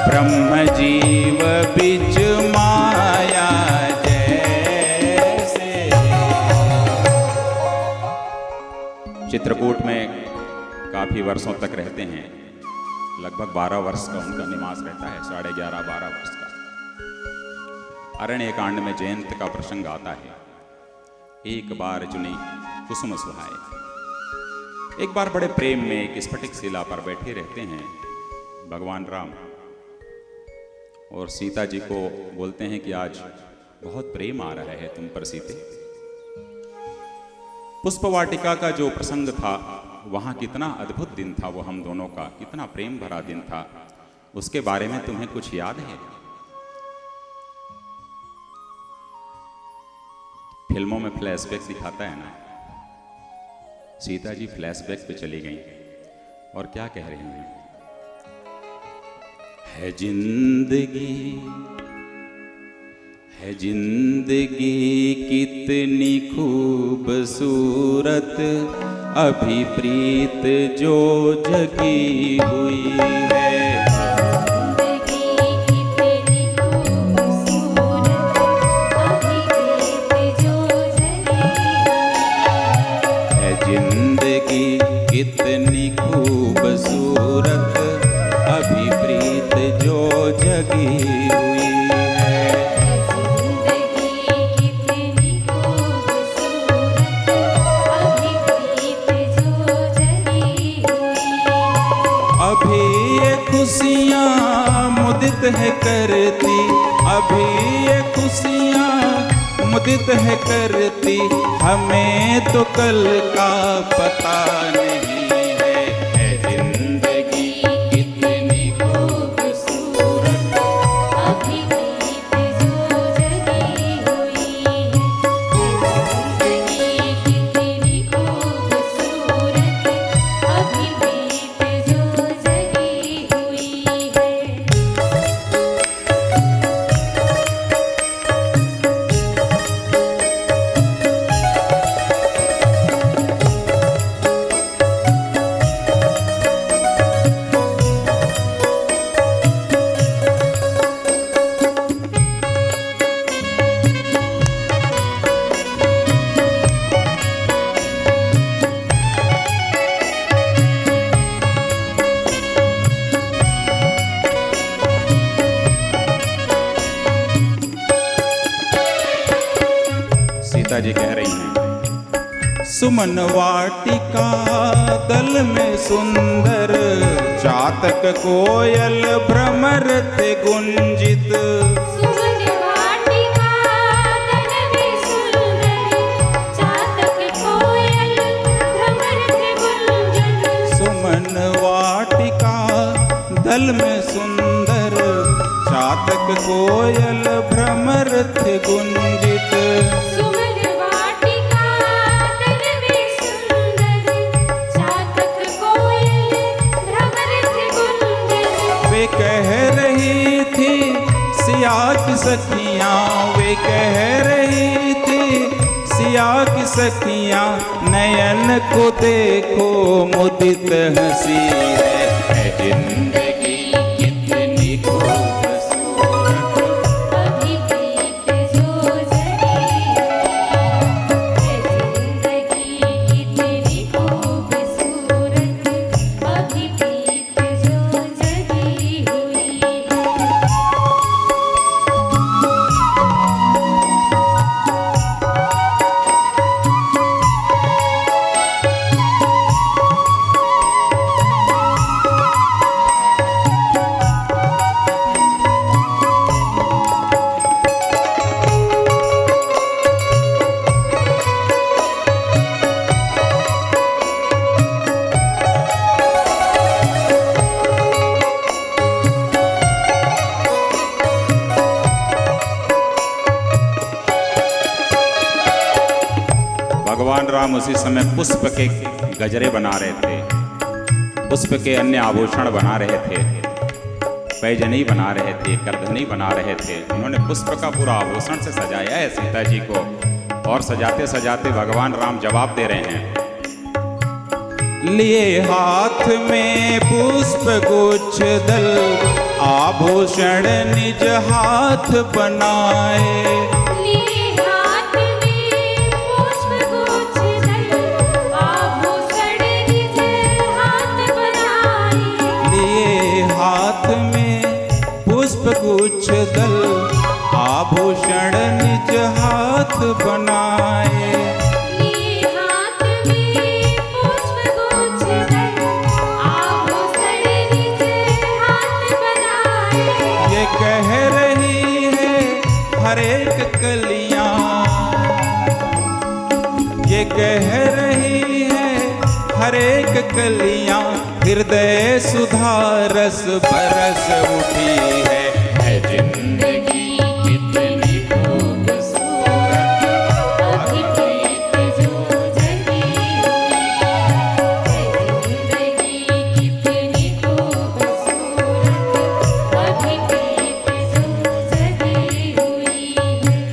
ब्रह्म जीव बीच माया जैसे। चित्रकूट में काफी वर्षों तक रहते हैं, लगभग 12 वर्ष का उनका निवास रहता है, 11.5-12 वर्ष का। अरण्य कांड में जयंत का प्रसंग आता है। एक बार चुनी कुसुम सुहाए। एक बार बड़े प्रेम में एक स्फटिक शिला पर बैठे रहते हैं भगवान राम, और सीता जी को बोलते हैं कि आज बहुत प्रेम आ रहा है तुम पर सीते। पुष्प वाटिका का जो प्रसंग था, वहां कितना अद्भुत दिन था वो हम दोनों का, कितना प्रेम भरा दिन था, उसके बारे में तुम्हें कुछ याद है? फिल्मों में फ्लैशबैक दिखाता है ना, सीता जी फ्लैशबैक पे चली गई और क्या कह रही हैं? है जिंदगी कितनी खूबसूरत, अभी प्रीत जो जगी हुई है। कितनी खूबसूरत, अभी प्रीत जो जगी हुई है। जिंदगी कितनी खूबसूरत, अभी प्रीत जो जगी हुई है। अभी ये खुशियाँ मुदित है करती, अभी ये खुशियाँ मुदित है करती, हमें तो कल का पता नहीं है। है जिंदगी कितनी खूबसूरत, अभी प्रीत जो जगी हुई है। जिंदगी कितनी खूबसूरत, अभी प्रीत जो जगी हुई है। सीता जी कह रही हैं, सुमन वाटिका दल में सुंदर, चातक कोयल भ्रमर थे गुंजित। सुमन वाटिका तन में सुंदर, चातक कोयल भ्रमर थे गुंजन। सुमन वाटिका दल में सुंदर, चातक कोयल भ्रमर थे गुंजित। सुमन वाटिका तन में सुंदर, चातक कोयल भ्रमर थे गुंजन। वे कह रही थी सिया की सखियाँ, वे कह रही थी सिया की सखियाँ, नयन को देखो मुदित हंसी है। जिंदगी कितनी खूबसूरत, अभी प्रीत जो जगी हुई है। जिंदगी कितनी खूबसूरत, अभी प्रीत जो जगी हुई है। भगवान राम उसी समय पुष्प के गजरे बना रहे थे, पुष्प के अन्य आभूषण बना रहे थे, पैजनी बना रहे थे, करधनी बना रहे थे। उन्होंने पुष्प का पूरा आभूषण से सजाया है सीता जी को, और सजाते सजाते भगवान राम जवाब दे रहे हैं। लिए हाथ में पुष्प गुच्छ दल, आभूषण निज हाथ बनाए। लिए हाथ में पुष्प गुच्छ दल, आभूषण निज हाथ बनाए। लिए हाथ में पुष्प गुच्छ दल, आभूषण निज हाथ बनाए। लिए हाथ में पुष्प गुच्छ दल, आभूषण निज हाथ बनाए। ये कह रही है हर एक कलियां, ये कह रही है हर एक कलियां, हृदय सुधा रस बरस उठी है जिंदगी कितनी खूबसूरत, अभी प्रीत जो जगी हुई है। जिंदगी कितनी खूबसूरत, अभी प्रीत जो जगी हुई है।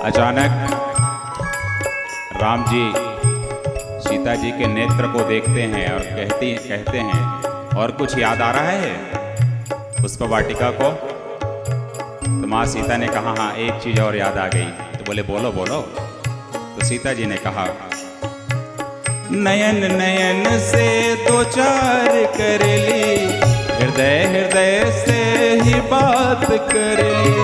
अचानक राम जी सीता जी के नेत्र को देखते हैं और कहते हैं, और कुछ याद आ रहा है पुष्प वाटिका को? तो माँ सीता ने कहा, हाँ एक चीज और याद आ गई। तो बोले बोलो बोलो। तो सीता जी ने कहा, नयन नयन से दो चार कर ली, हृदय हृदय से ही बात कर ली।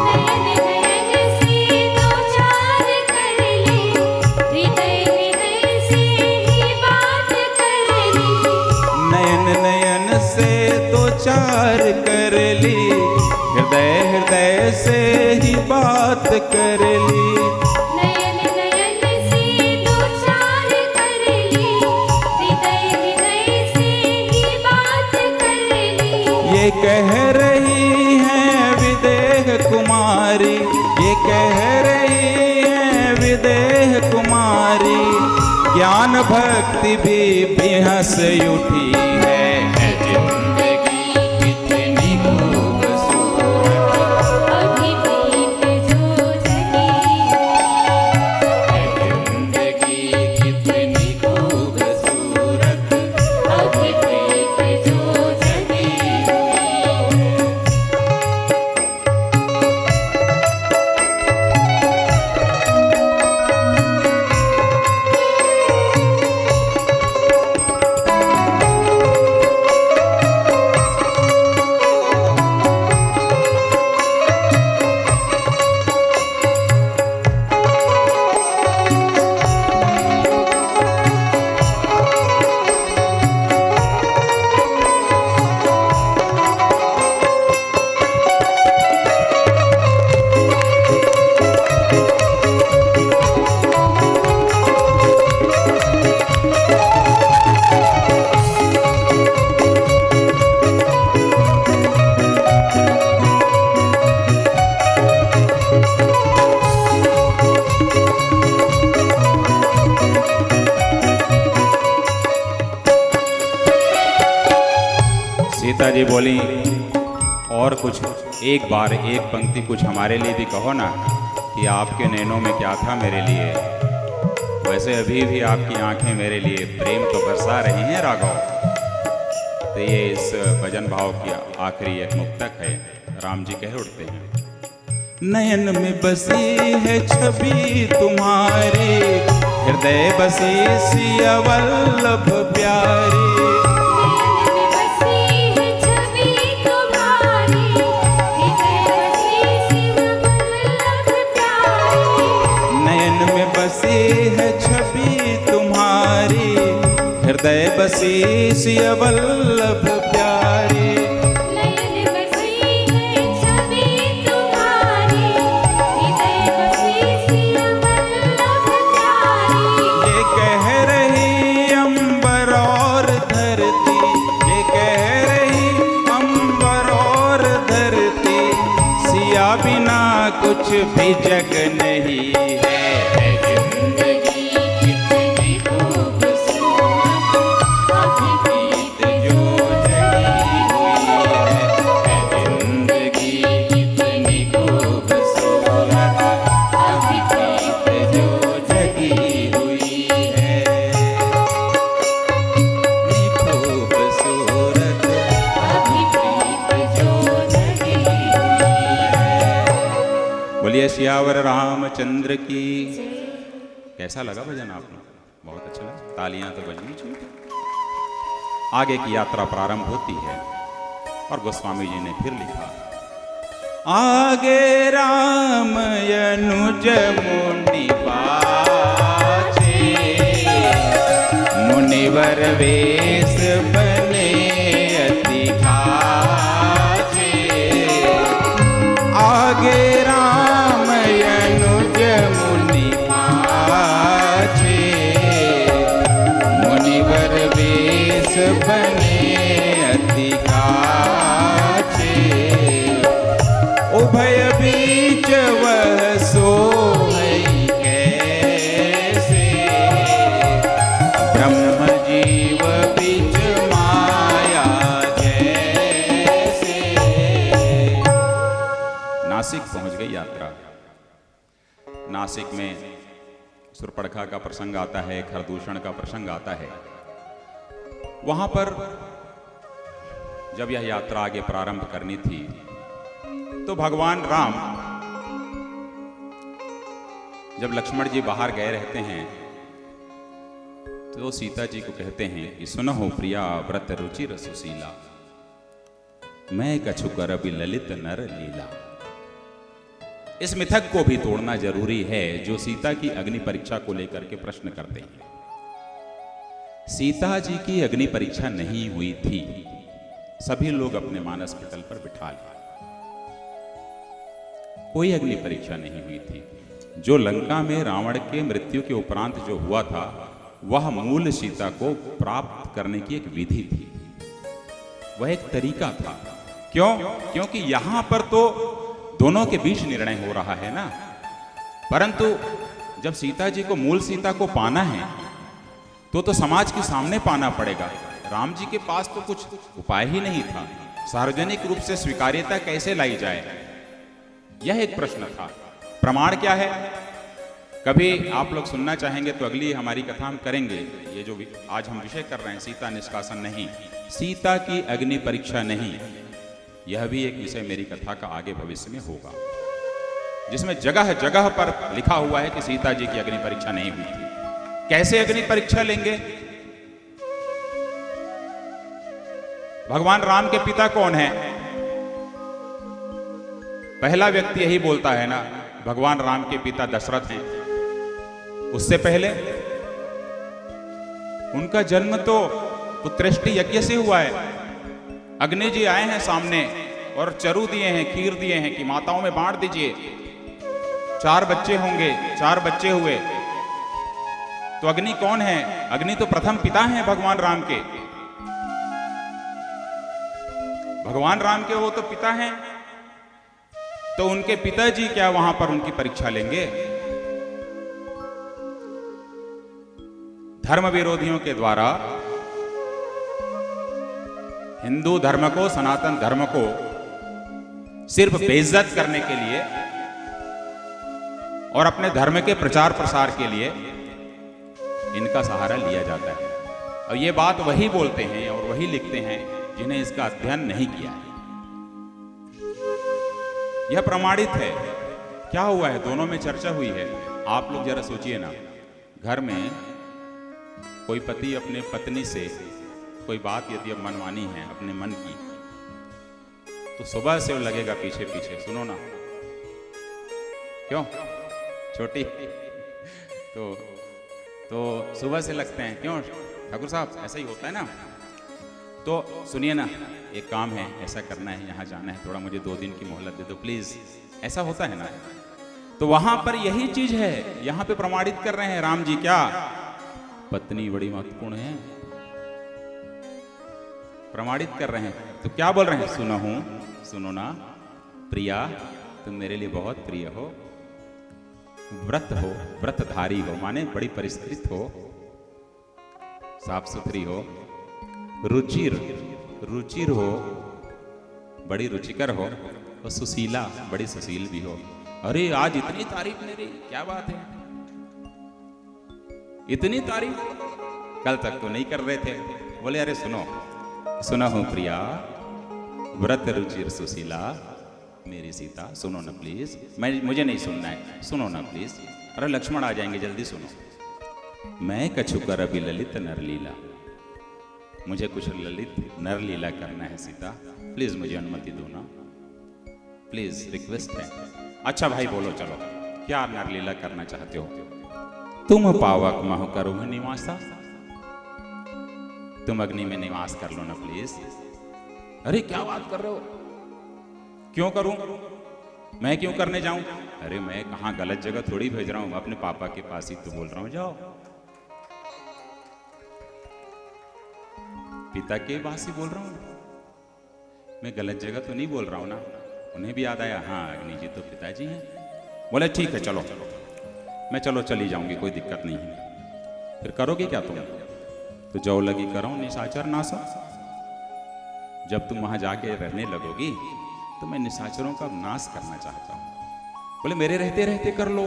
नयन नयन से दो चार कर ली, हृदय हृदय से ही बात कर ली। नयन नयन से दो चार कर ली, हृदय हृदय से ही बात कर ली। ये कह रही है विदेह कुमारी, ये कह रही है विदेह कुमारी, ज्ञान भक्ति भी बेहस उठी है। जिंदगी कितनी खूबसूरत, अभी प्रीत जो जगी है जिंदगी कितनी खूबसूरत, अभी प्रीत जो जगी हुई है। सीता जी बोली, और कुछ एक बार एक पंक्ति कुछ हमारे लिए भी कहो ना, कि आपके नैनों में क्या था मेरे लिए। वैसे अभी भी आपकी आंखें मेरे लिए प्रेम तो बरसा रही हैं राघव। तो ये इस भजन भाव की आखिरी एक मुक्तक है। राम जी कह उठते हैं, नयन में बसी है छवि तुम्हारी, हृदय बसी सिया वल्लभ प्यारी। नयन में बसी है छवि तुम्हारी, हृदय बसी सिया वल्लभ प्यारी। कुछ भी जग नहीं है, जिंदगी कितनी खूबसूरत, अभी प्रीत जो जगी हुई है। जिंदगी कितनी खूबसूरत, अभी प्रीत जो जगी हुई है। खूबसूरत अभी प्रीत जो जगी हुई है। बोलिए सियावर रामचंद्र की। कैसा लगा भजन आपको? बहुत अच्छा लगा, तालियां तो बजनी चाहिए। आगे की यात्रा प्रारंभ होती है और गोस्वामी जी ने फिर लिखा, आगे राम यनुज मुनि पाछे, मुनिवर वेश बने अति खाचे। आगे राम यनुज मुनि पाछे, मुनिवर वेश बने अति खाचे। उभय बीच वह सोई कैसे, ब्रह्म जीव बीच माया जैसे। नासिक पहुंच गई यात्रा। नासिक में सुरपड़खा का प्रसंग आता है, खरदूषण का प्रसंग आता है। वहां पर जब यह यात्रा आगे प्रारंभ करनी थी तो भगवान राम जब लक्ष्मण जी बाहर गए रहते हैं तो सीता जी को कहते हैं कि सुनहो प्रिया व्रत रुचि रसुशीला, मैं कछु करबि ललित नर लीला। इस मिथक को भी तोड़ना जरूरी है जो सीता की अग्नि परीक्षा को लेकर के प्रश्न करते हैं। सीता जी की अग्नि परीक्षा नहीं हुई थी, सभी लोग अपने मानस पटल पर बिठा लिया। कोई अग्नि परीक्षा नहीं हुई थी। जो लंका में रावण के मृत्यु के उपरांत जो हुआ था वह मूल सीता को प्राप्त करने की एक विधि थी, वह एक तरीका था। क्यों? क्योंकि यहां पर तो दोनों के बीच निर्णय हो रहा है ना। परंतु जब सीता जी को मूल सीता को पाना है तो समाज के सामने पाना पड़ेगा। राम जी के पास तो कुछ उपाय ही नहीं था। सार्वजनिक रूप से स्वीकार्यता कैसे लाई जाए, यह एक प्रश्न था। प्रमाण क्या है? कभी आप लोग सुनना चाहेंगे तो अगली हमारी कथा हम करेंगे। ये जो आज हम विषय कर रहे हैं सीता निष्कासन नहीं, सीता की अग्नि परीक्षा नहीं, यह भी एक विषय मेरी कथा का आगे भविष्य में होगा, जिसमें जगह जगह पर लिखा हुआ है कि सीता जी की अग्नि परीक्षा नहीं हुई थी। कैसे अग्नि परीक्षा लेंगे? भगवान राम के पिता कौन है? पहला व्यक्ति यही बोलता है ना, भगवान राम के पिता दशरथ हैं। उससे पहले उनका जन्म तो पुत्रेष्टि यज्ञ से हुआ है। अग्नि जी आए हैं सामने और चरु दिए हैं, खीर दिए हैं कि माताओं में बांट दीजिए। 4 बच्चे होंगे, 4 बच्चे हुए। तो अग्नि कौन है? अग्नि तो प्रथम पिता हैं भगवान राम के। भगवान राम के वो तो पिता हैं, तो उनके पिताजी क्या वहां पर उनकी परीक्षा लेंगे? धर्म विरोधियों के द्वारा हिंदू धर्म को, सनातन धर्म को सिर्फ बेइज्जत करने के लिए और अपने धर्म के प्रचार प्रसार के लिए इनका सहारा लिया जाता है। और ये बात वही बोलते हैं और वही लिखते हैं जिन्हें इसका अध्ययन नहीं किया है। यह प्रमाणित है। क्या हुआ है, दोनों में चर्चा हुई है। आप लोग जरा सोचिए ना, घर में कोई पति अपने पत्नी से कोई बात यदि अब मनवानी है अपने मन की, तो सुबह से वो लगेगा पीछे पीछे, सुनो ना, क्यों छोटी तो सुबह से लगते हैं, क्यों ठाकुर साहब, ऐसा ही होता है ना। तो सुनिए ना, एक काम है, ऐसा करना है, यहाँ जाना है, थोड़ा मुझे 2 दिन की मोहलत दे दो प्लीज, ऐसा होता है ना। तो वहां पर यही चीज है, यहां पे प्रमाणित कर रहे हैं राम जी, क्या पत्नी बड़ी महत्वपूर्ण है, प्रमाणित कर रहे हैं। तो क्या बोल रहे हैं, सुनो ना प्रिया, तुम मेरे लिए बहुत प्रिय हो, व्रत हो, व्रतधारी हो, माने बड़ी परिष्कृत हो, साफ सुथरी हो, रुचिर हो, बड़ी रुचिकर हो, और सुशीला, बड़ी सुशील भी हो। अरे आज इतनी तारीफ मेरी, क्या बात है, इतनी तारीफ, कल तक तो नहीं कर रहे थे। बोले अरे सुना हूं प्रिया, व्रत रुचिर सुशीला, मेरी सीता, सुनो ना प्लीज, मुझे नहीं सुनना है, सुनो ना प्लीज। अरे लक्ष्मण आ जाएंगे, जल्दी सुनो। मैं कछु कर अभी ललित नरलीला, मुझे कुछ ललित नरलीला करना है सीता, प्लीज मुझे अनुमति दो ना, प्लीज रिक्वेस्ट है। अच्छा भाई बोलो, चलो क्या नरलीला करना चाहते हो। तुम पावक महु करो निवासा, तुम अग्नि में निवास कर लो ना प्लीज। अरे क्या बात कर रहे हो, क्यों करूं, मैं क्यों करने जाऊं। अरे मैं कहां गलत जगह थोड़ी भेज रहा हूं, अपने पापा के पास ही तो बोल रहा हूं, जाओ। पिता के पास ही बोल रहा हूं, मैं गलत जगह तो नहीं बोल रहा हूं ना। उन्हें भी याद आया, हाँ अग्नि जी तो पिताजी हैं। बोले ठीक है चलो, मैं चली जाऊंगी, कोई दिक्कत नहीं है। फिर करोगे क्या तुम, तो जो लगी करो निशाचर नासा, जब तुम वहां जाके रहने लगोगी तो मैं निशाचरों का नाश करना चाहता हूं। बोले मेरे रहते रहते कर लो।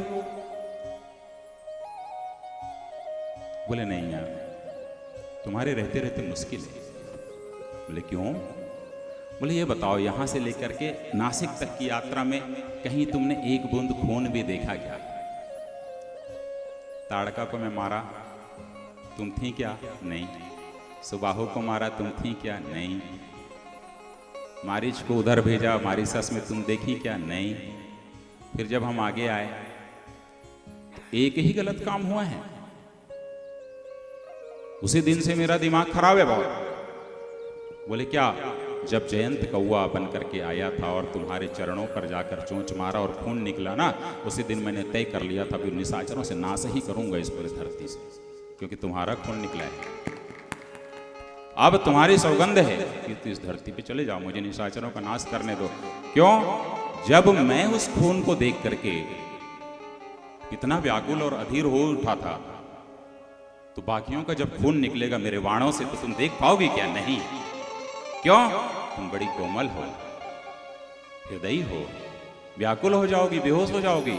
बोले नहीं यार, तुम्हारे रहते रहते मुश्किल है। बोले क्यों। बोले ये बताओ, यहां से लेकर के नासिक तक की यात्रा में कहीं तुमने एक बूंद खून भी देखा क्या। ताड़का को मैं मारा, तुम थी क्या, नहीं। सुबाहु को मारा, तुम थी क्या, नहीं। मारीच को उधर भेजा, मारीसस में तुम देखी क्या, नहीं। फिर जब हम आगे आए, एक ही गलत काम हुआ है। उसी दिन से मेरा दिमाग खराब है बहुत। बोले क्या, जब जयंत कौआ बन करके आया था और तुम्हारे चरणों पर जाकर चोंच मारा और खून निकला ना, उसी दिन मैंने तय कर लिया था, फिर निशाचरों से नाश ही करूंगा इस पूरी धरती से, क्योंकि तुम्हारा खून निकला है। अब तुम्हारी सौगंध है कि तुम इस धरती पे चले जाओ, मुझे निशाचरों का नाश करने दो। क्यों, जब मैं उस खून को देख करके इतना व्याकुल और अधीर हो उठा था, तो बाकियों का जब खून निकलेगा मेरे वाणों से तो तुम देख पाओगी क्या, नहीं। क्यों, तुम बड़ी कोमल हो, हृदयी हो, व्याकुल हो जाओगी, बेहोश हो जाओगी,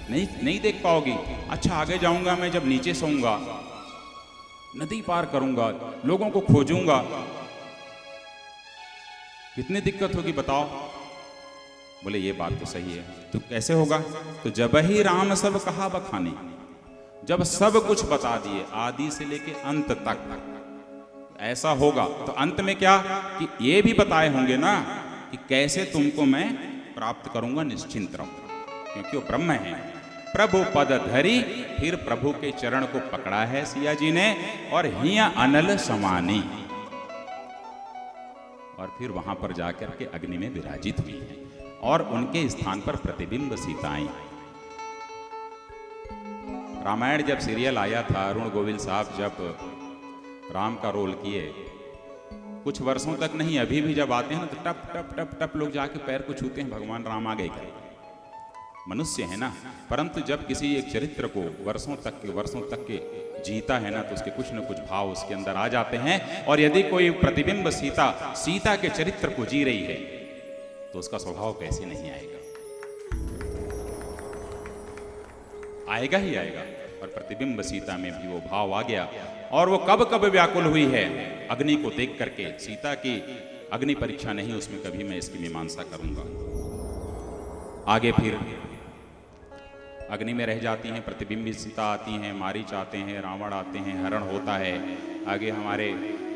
नहीं देख पाओगी। अच्छा आगे जाऊंगा मैं, जब नीचे सोऊंगा, नदी पार करूंगा, लोगों को खोजूंगा, कितनी दिक्कत होगी बताओ। बोले ये बात तो सही है, तो कैसे होगा। तो जब ही राम सब कहा बखानी, जब सब कुछ बता दिए आदि से लेके अंत तक, ऐसा होगा तो अंत में क्या कि ये भी बताए होंगे ना कि कैसे तुमको मैं प्राप्त करूंगा, निश्चिंत रहो, क्योंकि वो ब्रह्म है। प्रभु पद धरी, फिर प्रभु के चरण को पकड़ा है सिया जी ने, और हिया अनल समानी, और फिर वहां पर जाकर के अग्नि में विराजित हुई है, और उनके स्थान पर प्रतिबिंब सीताएं। रामायण जब सीरियल आया था, अरुण गोविल साहब जब राम का रोल किए, कुछ वर्षों तक नहीं, अभी भी जब आते हैं ना तो टप टप टप टप लोग जाके पैर को छूते हैं, भगवान राम आ गए क्या। मनुष्य है ना, परंतु जब किसी एक चरित्र को वर्षों तक के जीता है ना, तो उसके कुछ न कुछ भाव उसके अंदर आ जाते हैं। और यदि कोई प्रतिबिंब सीता के चरित्र को जी रही है, तो उसका स्वभाव कैसे नहीं आएगा, आएगा ही आएगा। और प्रतिबिंब सीता में भी वो भाव आ गया, और वो कब कब व्याकुल हुई है अग्नि को देख करके। सीता की अग्नि परीक्षा नहीं, उसमें कभी मैं इसकी मीमांसा करूंगा। आगे फिर अग्नि में रह जाती हैं, प्रतिबिंबित सीता आती हैं, मारीच आते हैं, रावण आते हैं, हरण होता है। आगे हमारे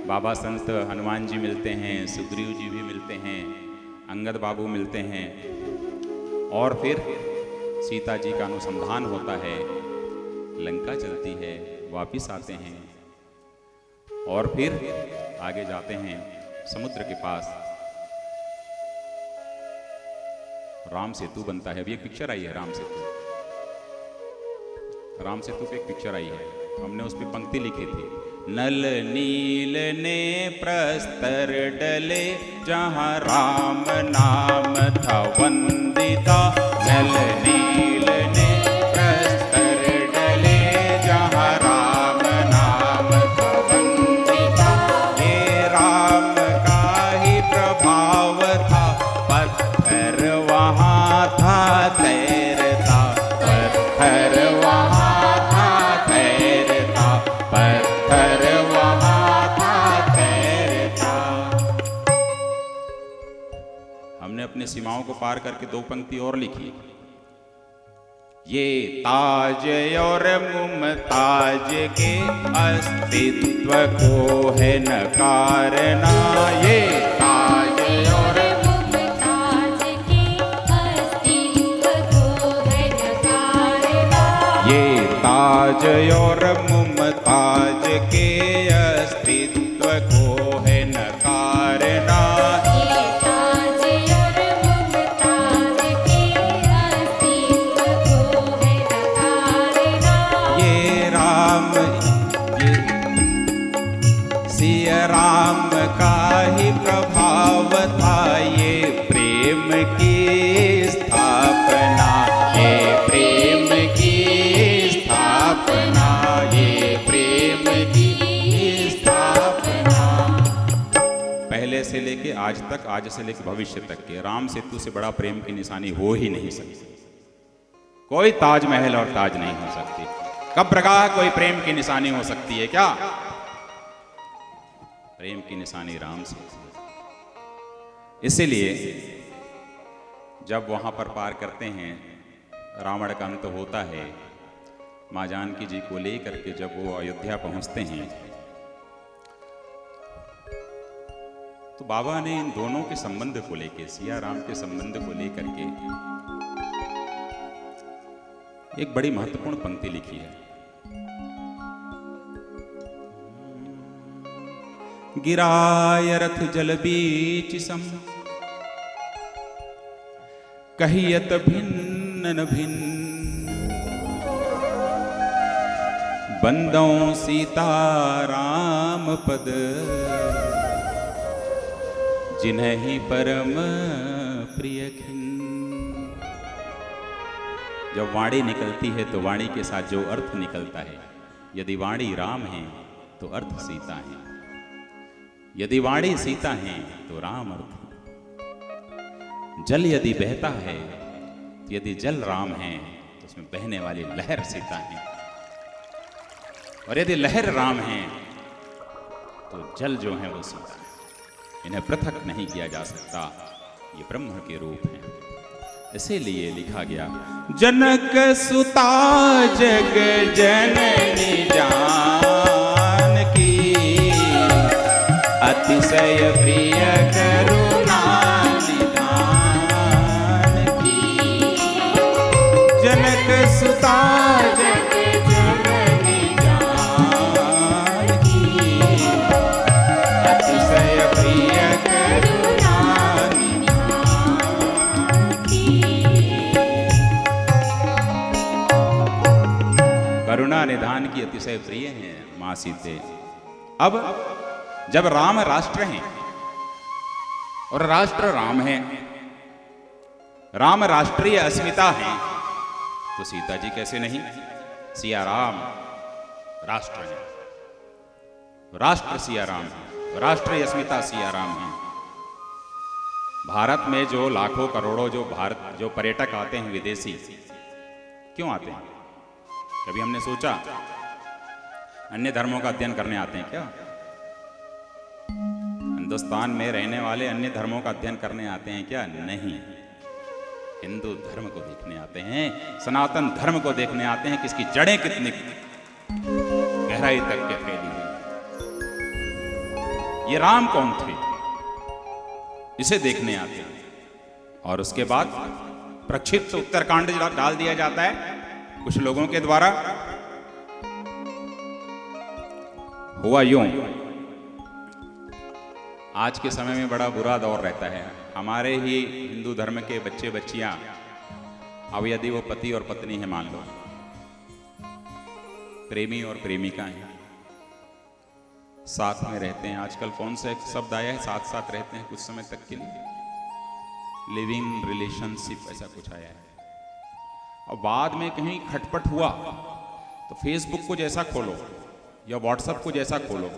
बाबा संत हनुमान जी मिलते हैं, सुग्रीव जी भी मिलते हैं, अंगद बाबू मिलते हैं, और फिर सीता जी का अनुसंधान होता है, लंका चलती है, वापिस आते हैं, और फिर आगे जाते हैं समुद्र के पास, राम सेतु बनता है। अभी एक पिक्चर आई है राम सेतु, राम सेतु पे एक पिक्चर आई है, हमने उस पर पंक्ति लिखी थी, नल नील ने प्रस्तर डले जहाँ राम नाम था वंदिता, नल नील ने प्रस्तर डले जहाँ राम नाम था वंदिता, ये राम का ही प्रभाव था, पत्थर वहाँ था तैरता, पत्थर वहाँ था तैरता, पत्थर वहाँ था तैरता। हमने अपने सीमाओं को पार करके दो पंक्ति और लिखी, ये ताज और मुमताज के अस्तित्व को है नकारना, ये ताज और मुमताज के अस्तित्व को है नकारना, ये ताज और मुमताज के अस्तित्व को है नकारना, ये ताज और मुमताज के अस्तित्व को है नकारना, ये राम ये सिया राम का ही प्रभाव था, ये प्रेम की स्थापना, ये प्रेम की स्थापना, ये प्रेम की स्थापना। पहले से लेके आज तक, आज से लेके भविष्य तक के राम सेतु से बड़ा प्रेम की निशानी हो ही नहीं सकती। कोई ताजमहल और ताज नहीं हो सकती, कब्रगाह कोई प्रेम की निशानी हो सकती है क्या? प्रेम की निशानी राम से। इसीलिए जब वहां पर पार करते हैं, रावण का अंत होता है, माँ जानकी जी को लेकर के जब वो अयोध्या पहुंचते हैं, तो बाबा ने इन दोनों के संबंध को लेकर, सिया राम के संबंध को लेकर के एक बड़ी महत्वपूर्ण पंक्ति लिखी है, गिराय रथ जल बीच सम, कहियत भिन्न न भिन्न, बंदों सीता राम पद, जिन्हि परम प्रिय खिन। जब वाणी निकलती है तो वाणी के साथ जो अर्थ निकलता है, यदि वाणी राम है तो अर्थ सीता है, यदि वाणी सीता है तो राम अर्थ। जल यदि बहता है, तो यदि जल राम है तो उसमें बहने वाली लहर सीता है, और यदि लहर राम है तो जल जो है वो सीता है। इन्हें पृथक नहीं किया जा सकता, ये ब्रह्म के रूप हैं। इसीलिए लिखा गया, जनक सुता जग जननी जानकी, अतिशय प्रिय करुणा निधान की। जनक सुता जग जननी जानकी, अतिशय प्रिय करुणा निधान की। करुणा निधान की अतिशय प्रिय हैं मां सीते। अब जब राम राष्ट्र हैं और राष्ट्र राम है, राम राष्ट्रीय अस्मिता है, तो सीता जी कैसे नहीं? सिया राम राष्ट्र है, राष्ट्र सिया राम है, राष्ट्रीय अस्मिता सिया राम है। भारत में जो लाखों करोड़ों जो पर्यटक आते हैं विदेशी, क्यों आते हैं? कभी हमने सोचा अन्य धर्मों का अध्ययन करने आते हैं क्या? हिंदुस्तान में रहने वाले अन्य धर्मों का अध्ययन करने आते हैं क्या? नहीं। हिंदू धर्म को देखने आते हैं, सनातन धर्म को देखने आते हैं कि इसकी जड़ें कितनी गहराई तक के फैली हुई। ये राम कौन थे, इसे देखने आते हैं। और उसके बाद प्रक्षिप्त उत्तरकांड डाल दिया जाता है कुछ लोगों के द्वारा। हुआ यूं, आज के समय में बड़ा बुरा दौर रहता है। हमारे ही हिंदू धर्म के बच्चे बच्चियां, अब यदि वो पति और पत्नी है, मान लो प्रेमी और प्रेमिका हैं, साथ में रहते हैं। आजकल कौन सा एक शब्द आया है, साथ साथ रहते हैं कुछ समय तक के लिए, लिविंग रिलेशनशिप ऐसा कुछ आया है। और बाद में कहीं खटपट हुआ तो फेसबुक को जैसा खोलो या व्हाट्सएप को जैसा खोलो,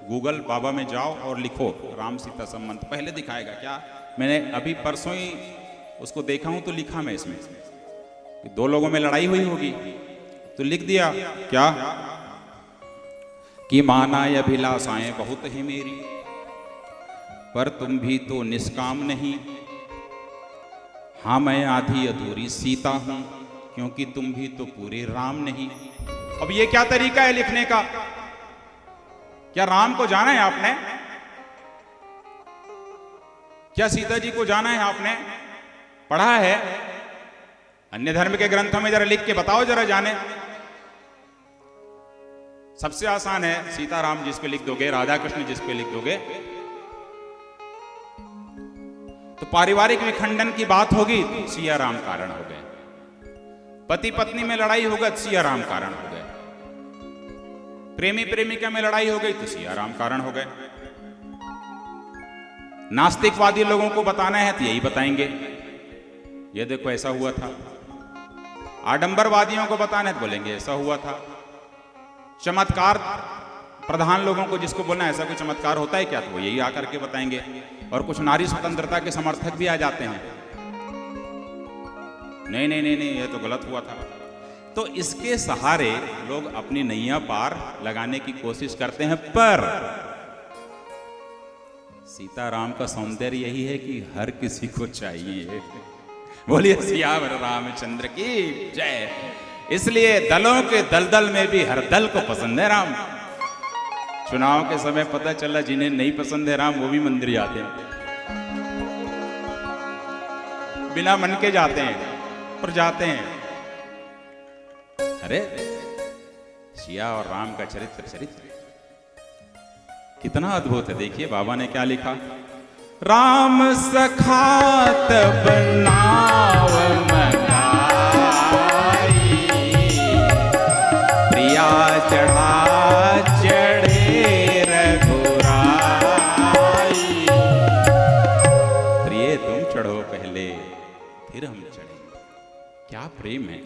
गूगल बाबा में जाओ और लिखो राम सीता संबंध, पहले दिखाएगा। क्या, मैंने अभी परसों ही उसको देखा हूं तो लिखा मैं इसमें कि दो लोगों में लड़ाई हुई होगी, तो लिख दिया क्या कि माना अभिलाषाएं बहुत है मेरी, पर तुम भी तो निष्काम नहीं। हाँ मैं आधी अधूरी सीता हूं, क्योंकि तुम भी तो पूरे राम नहीं। अब ये क्या तरीका है लिखने का? क्या राम को जाना है आपने? क्या सीता जी को जाना है आपने? पढ़ा है अन्य धर्म के ग्रंथों में? जरा लिख के बताओ, जरा जाने। सबसे आसान है, सीताराम जिस पे लिख दोगे, राधा कृष्ण जिस पे लिख दोगे, तो पारिवारिक विखंडन की बात होगी तो सिया राम कारण हो गए। पति पत्नी में लड़ाई होगा तो सिया राम कारण हो गए। प्रेमी प्रेमिका में लड़ाई हो गई तो सिया राम कारण हो गए। नास्तिकवादी लोगों को बताना है तो यही बताएंगे, ये देखो ऐसा हुआ था। आडंबरवादियों को बताना है तो बोलेंगे ऐसा हुआ था। चमत्कार प्रधान लोगों को जिसको बोलना है ऐसा कोई चमत्कार होता है क्या, तो वो यही आकर के बताएंगे। और कुछ नारी स्वतंत्रता के समर्थक भी आ जाते हैं, नहीं नहीं नहीं नहीं ये तो गलत हुआ था। तो इसके सहारे लोग अपनी नैया पार लगाने की कोशिश करते हैं। पर सीताराम का सौंदर्य यही है कि हर किसी को चाहिए। बोलिए सियावर रामचंद्र की जय। इसलिए दलों के दलदल में भी हर दल को पसंद है राम। चुनाव के समय पता चला जिन्हें नहीं पसंद है राम वो भी मंदिर जाते हैं, बिना मन के जाते हैं पर जाते हैं। अरे सिया और राम का चरित्र कितना अद्भुत है। देखिए बाबा ने क्या लिखा, राम सखा तब नाव मनाई, प्रिया चढ़ा चढ़े रघुराई। प्रिय तुम चढ़ो पहले फिर हम चढ़ेंगे। क्या प्रेम है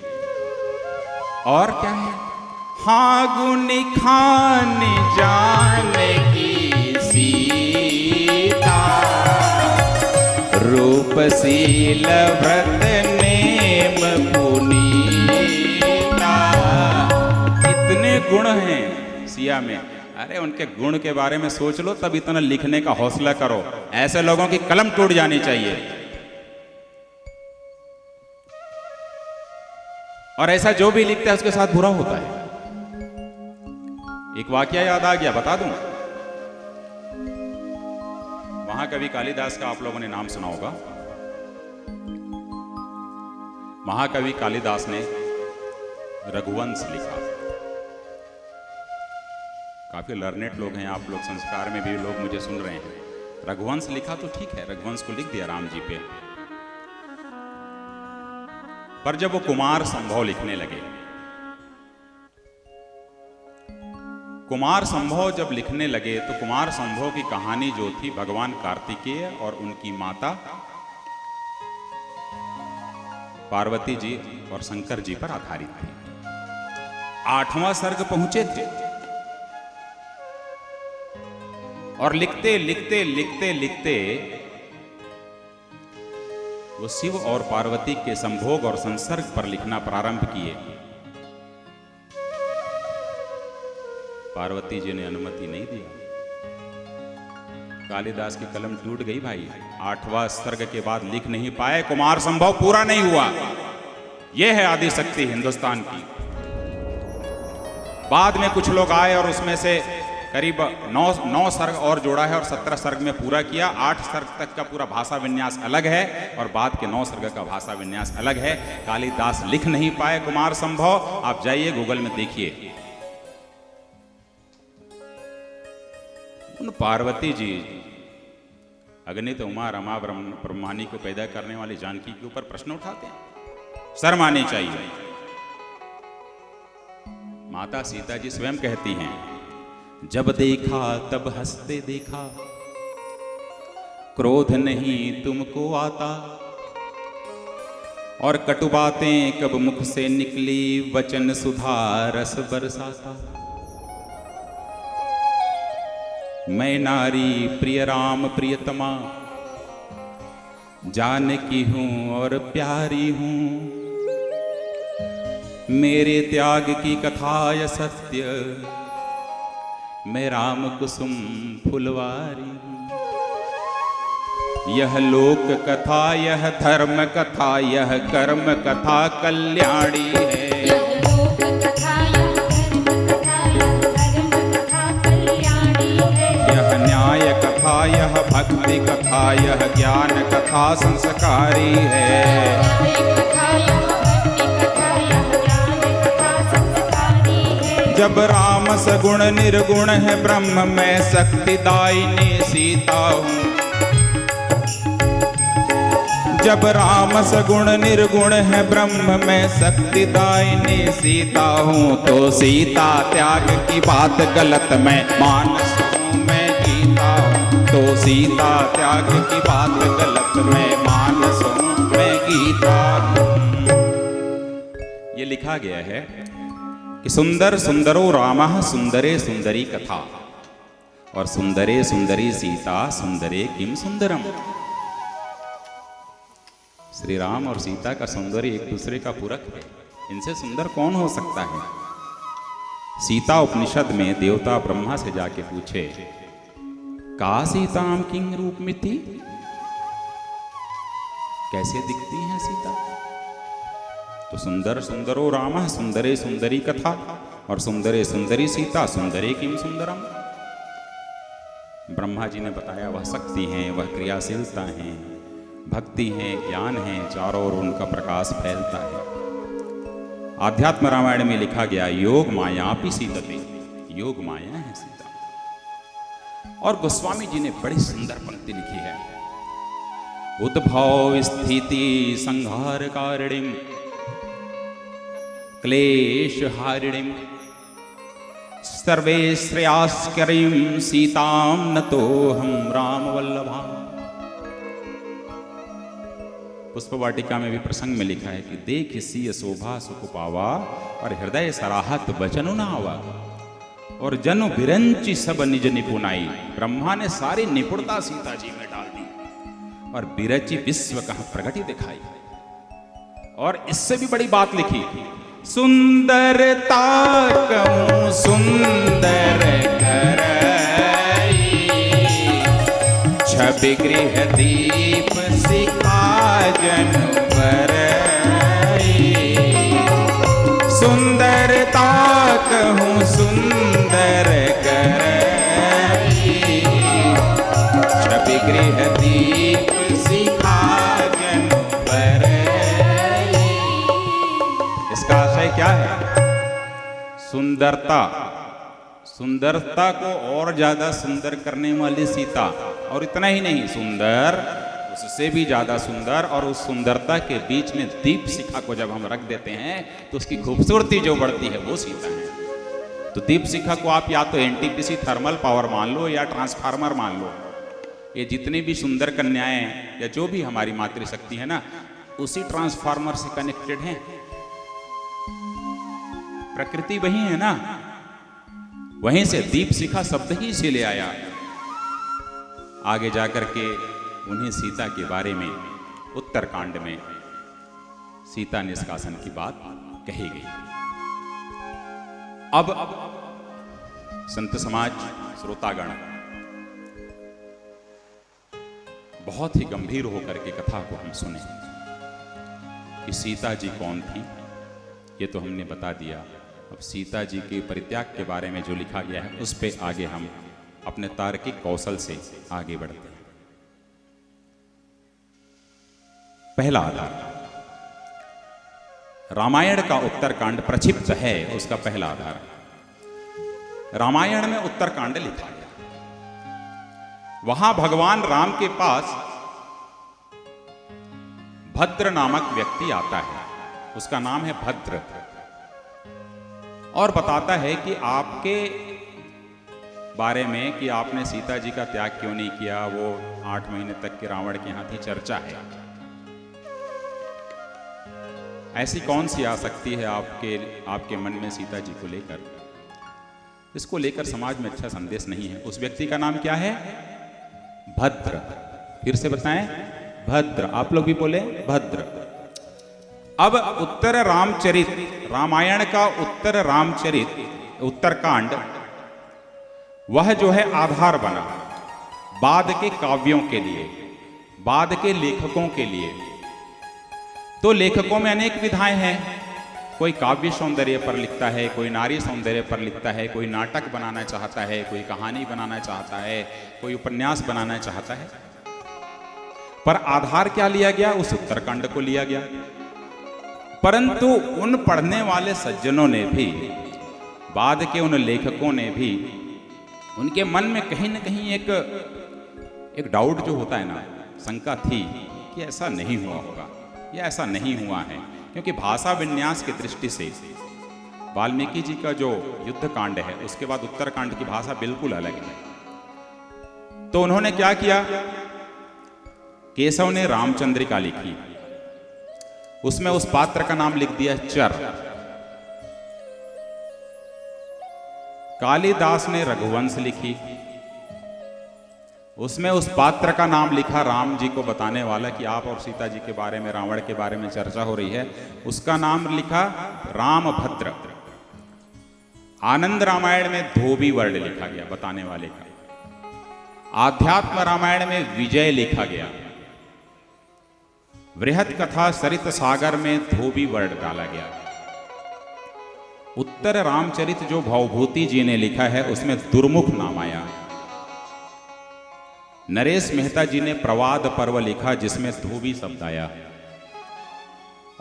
और क्या है। हाँ गुनी खानी जाने की सीता, रूपशील व्रत नेम पुनीता। इतने गुण हैं सिया में, अरे उनके गुण के बारे में सोच लो तब इतना लिखने का हौसला करो। ऐसे लोगों की कलम टूट जानी चाहिए। और ऐसा जो भी लिखता है उसके साथ बुरा होता है। एक वाकया याद आ गया, बता दूं। महाकवि कालिदास का आप लोगों ने नाम सुना होगा। महाकवि कालिदास ने रघुवंश लिखा। काफी लर्नेट लोग हैं आप लोग, संस्कार में भी लोग मुझे सुन रहे हैं। रघुवंश लिखा तो ठीक है, रघुवंश को लिख दिया राम जी पे। पर जब वो कुमार संभव लिखने लगे, कुमार संभव जब लिखने लगे तो कुमार संभव की कहानी जो थी भगवान कार्तिकेय और उनकी माता पार्वती जी और शंकर जी पर आधारित थी। 8वां सर्ग पहुंचे थे और लिखते लिखते लिखते लिखते वो शिव और पार्वती के संभोग और संसर्ग पर लिखना प्रारंभ किए। पार्वती जी ने अनुमति नहीं दिया। कालिदास की कलम टूट गई भाई, 8वां सर्ग के बाद लिख नहीं पाए, कुमार संभव पूरा नहीं हुआ। यह है आदि शक्ति हिंदुस्तान की। बाद में कुछ लोग आए और उसमें से करीब 9 सर्ग और जोड़ा है और 17 सर्ग में पूरा किया। 8 सर्ग तक का पूरा भाषा विन्यास अलग है और बाद के 9 सर्ग का भाषा विन्यास अलग है। कालिदास लिख नहीं पाए कुमार संभव। आप जाइए गूगल में देखिए। उन पार्वती जी अग्नित उमा रमा ब्रह्मानी को पैदा करने वाली जानकी के ऊपर प्रश्न उठाते हैं, शर्म आनी चाहिए। माता सीता जी स्वयं कहती हैं, जब देखा तब हंसते देखा, क्रोध नहीं तुमको आता, और कटु बातें कब मुख से निकली, वचन सुधा रस बरसाता। मैं नारी प्रिय राम प्रियतमा, जानकी हूं और प्यारी हूं, मेरे त्याग की कथा यह सत्य, मैं राम कुसुम फुलवारी हूं। यह लोक कथा यह धर्म कथा यह कर्म कथा कल्याणी है। यह लोक कथा यह धर्म कथा यह कर्म कथा कल्याणी है। यह न्याय कथा यह भक्ति कथा यह ज्ञान कथा संस्कारी है। न्याय कथा यह भक्ति कथा यह ज्ञान कथा संस्कारी है। जब राम सगुण निर्गुण है ब्रह्म में शक्ति दायिनी सीता हूँ। जब राम सगुण निर्गुण है ब्रह्म में शक्ति दायिनी सीता हूँ, तो सीता त्याग की बात गलत मैं मानस हूँ मैं गीता हूँ। तो सीता त्याग की बात गलत मैं मानस हूँ मैं गीता हूँ। ये लिखा गया है कि सुंदर सुंदरो रामः सुंदरे सुंदरी कथा, और सुंदरे सुंदरी सीता सुंदरे किम सुंदरम। श्री राम और सीता का सौंदर्य एक दूसरे का पूरक है, इनसे सुंदर कौन हो सकता है। सीता उपनिषद में देवता ब्रह्मा से जाके पूछे, का सीताम किंग रूप में थी, कैसे दिखती है सीता। तो सुंदर सुंदरो रामः सुंदरे सुंदरी कथा, और सुंदरे सुंदरी सीता सुंदरे किम सुंदरम। ब्रह्मा जी ने बताया वह शक्ति है, वह क्रियाशीलता है, भक्ति है, ज्ञान है, चारों ओर उनका प्रकाश फैलता है। आध्यात्म रामायण में लिखा गया, योग मायापि सीतते, योग माया है सीता। और गोस्वामी जी ने बड़ी सुंदर पंक्ति लिखी है, उद्भव स्थिति संहार कारिणीम क्लेश हारिणीम सर्वे श्रेयास्करीं सीताम नतो हम राम वल्लभाम। पुष्प वाटिका में भी प्रसंग में लिखा है कि देख सिय शोभा सुख पावा, और हृदय सराहत बचनु न आवा, और जनु बिरंची सब निज निपुणाई। ब्रह्मा ने सारी निपुणता सीता जी में डाल दी, और बिरची विश्व कहाँ प्रगति दिखाई। और इससे भी बड़ी बात लिखी, सुंदरता कहूँ सुंदर करई, छवि गृह दीप सिखा जन बरई। सुंदरता कहूँ सुंदर करई, छवि गृह दीप सिखा जन बरई। इसका आशय क्या है, सुंदरता, सुंदरता को और ज्यादा सुंदर करने वाली सीता, और इतना ही नहीं, सुंदर उससे भी ज्यादा सुंदर, और उस सुंदरता के बीच में दीप शिखा को जब हम रख देते हैं तो उसकी खूबसूरती जो बढ़ती है वो सीता है। तो दीप शिखा को आप या तो एनटीपीसी थर्मल पावर मान लो या ट्रांसफार्मर मान लो। ये जितनी भी सुंदर कन्याएं या जो भी हमारी मातृशक्ति है ना, उसी ट्रांसफार्मर से कनेक्टेड हैं। प्रकृति वही है ना, वहीं से दीप शिखा शब्द ही से ले आया। आगे जाकर के उन्हें सीता के बारे में उत्तरकांड में सीता निष्कासन की बात कही गई। अब संत समाज श्रोतागण बहुत ही गंभीर होकर के कथा को हम सुने कि सीता जी कौन थी, ये तो हमने बता दिया। अब सीता जी के परित्याग के बारे में जो लिखा गया है उस पे आगे हम अपने तार्किक कौशल से आगे बढ़ते हैं। पहला आधार, रामायण का उत्तरकांड प्रक्षिप्त है, उसका पहला आधार। रामायण में उत्तरकांड लिखा गया, वहां भगवान राम के पास भद्र नामक व्यक्ति आता है, उसका नाम है भद्र, और बताता है कि आपके बारे में कि आपने सीता जी का त्याग क्यों नहीं किया, वो 8 महीने तक के रावण के यहां थी, चर्चा है। ऐसी कौन सी आसक्ति है आपके मन में सीता जी को लेकर? इसको लेकर समाज में अच्छा संदेश नहीं है। उस व्यक्ति का नाम क्या है? भद्र। फिर से बताएं, भद्र। आप लोग भी बोले भद्र। अब उत्तर रामचरित, रामायण का उत्तर रामचरित, उत्तरकांड, वह जो है आधार बना बाद के काव्यों के लिए, बाद के लेखकों के लिए। तो लेखकों में अनेक विधाएं हैं, कोई काव्य सौंदर्य पर लिखता है, कोई नारी सौंदर्य पर लिखता है, कोई नाटक बनाना चाहता है, कोई कहानी बनाना चाहता है, कोई उपन्यास बनाना चाहता है। पर आधार क्या लिया गया? उस उत्तरकांड को लिया गया। परंतु उन पढ़ने वाले सज्जनों ने भी, बाद के उन लेखकों ने भी, उनके मन में कहीं ना कहीं एक डाउट जो होता है ना, शंका थी कि ऐसा नहीं हुआ होगा या ऐसा नहीं हुआ है, क्योंकि भाषा विन्यास की दृष्टि से वाल्मीकि जी का जो युद्ध कांड है उसके बाद उत्तरकांड की भाषा बिल्कुल अलग है। तो उन्होंने क्या किया? केशव ने रामचंद्रिका लिखी, उसमें उस पात्र का नाम लिख दिया चर। कालिदास ने रघुवंश लिखी, उसमें उस पात्र का नाम लिखा राम जी को बताने वाला कि आप और सीता जी के बारे में, रावण के बारे में चर्चा हो रही है, उसका नाम लिखा रामभद्र। आनंद रामायण में धोबी वर्ण लिखा गया बताने वाले का। आध्यात्म रामायण में विजय लिखा गया। वृहत कथा सरित सागर में धोबी वर्ण डाला गया। उत्तर रामचरित जो भवभूति जी ने लिखा है उसमें दुर्मुख नाम आया। नरेश मेहता जी ने प्रवाद पर्व लिखा जिसमें धोबी शब्द आया।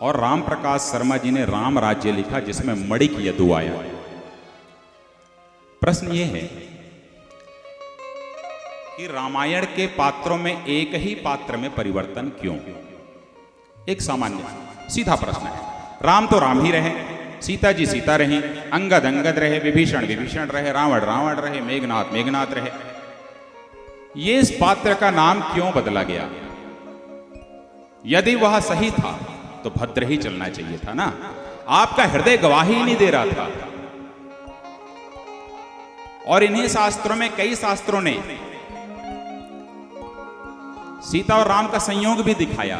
और राम प्रकाश शर्मा जी ने राम राज्य लिखा जिसमें मणिक यदु आया। प्रश्न यह है कि रामायण के पात्रों में एक ही पात्र में परिवर्तन क्यों? एक सामान्य सीधा प्रश्न है। राम तो राम ही रहे, सीता जी सीता रही, अंगद अंगद रहे, विभीषण विभीषण रहे, रावण रावण रहे, मेघनाथ मेघनाथ रहे। ये इस पात्र का नाम क्यों बदला गया? यदि वह सही था तो भद्र ही चलना चाहिए था ना। आपका हृदय गवाही नहीं दे रहा था। और इन्हीं शास्त्रों में, कई शास्त्रों ने सीता और राम का संयोग भी दिखाया।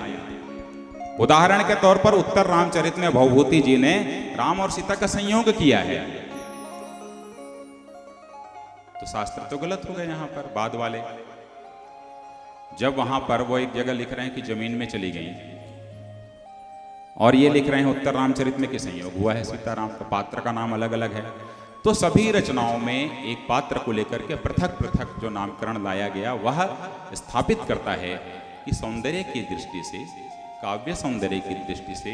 उदाहरण के तौर पर उत्तर रामचरित में भवभूति जी ने राम और सीता का संयोग किया है। तो शास्त्र तो गलत हो गए यहां पर बाद वाले। जब वहां पर वो एक जगह लिख रहे हैं कि जमीन में चली गई, और ये लिख रहे हैं उत्तर रामचरित में कि संयोग हुआ है सीताराम का, पात्र का नाम अलग अलग है। तो सभी रचनाओं में एक पात्र को लेकर के पृथक पृथक जो नामकरण लाया गया वह स्थापित करता है कि सौंदर्य की दृष्टि से, काव्य सौंदर्य की दृष्टि से,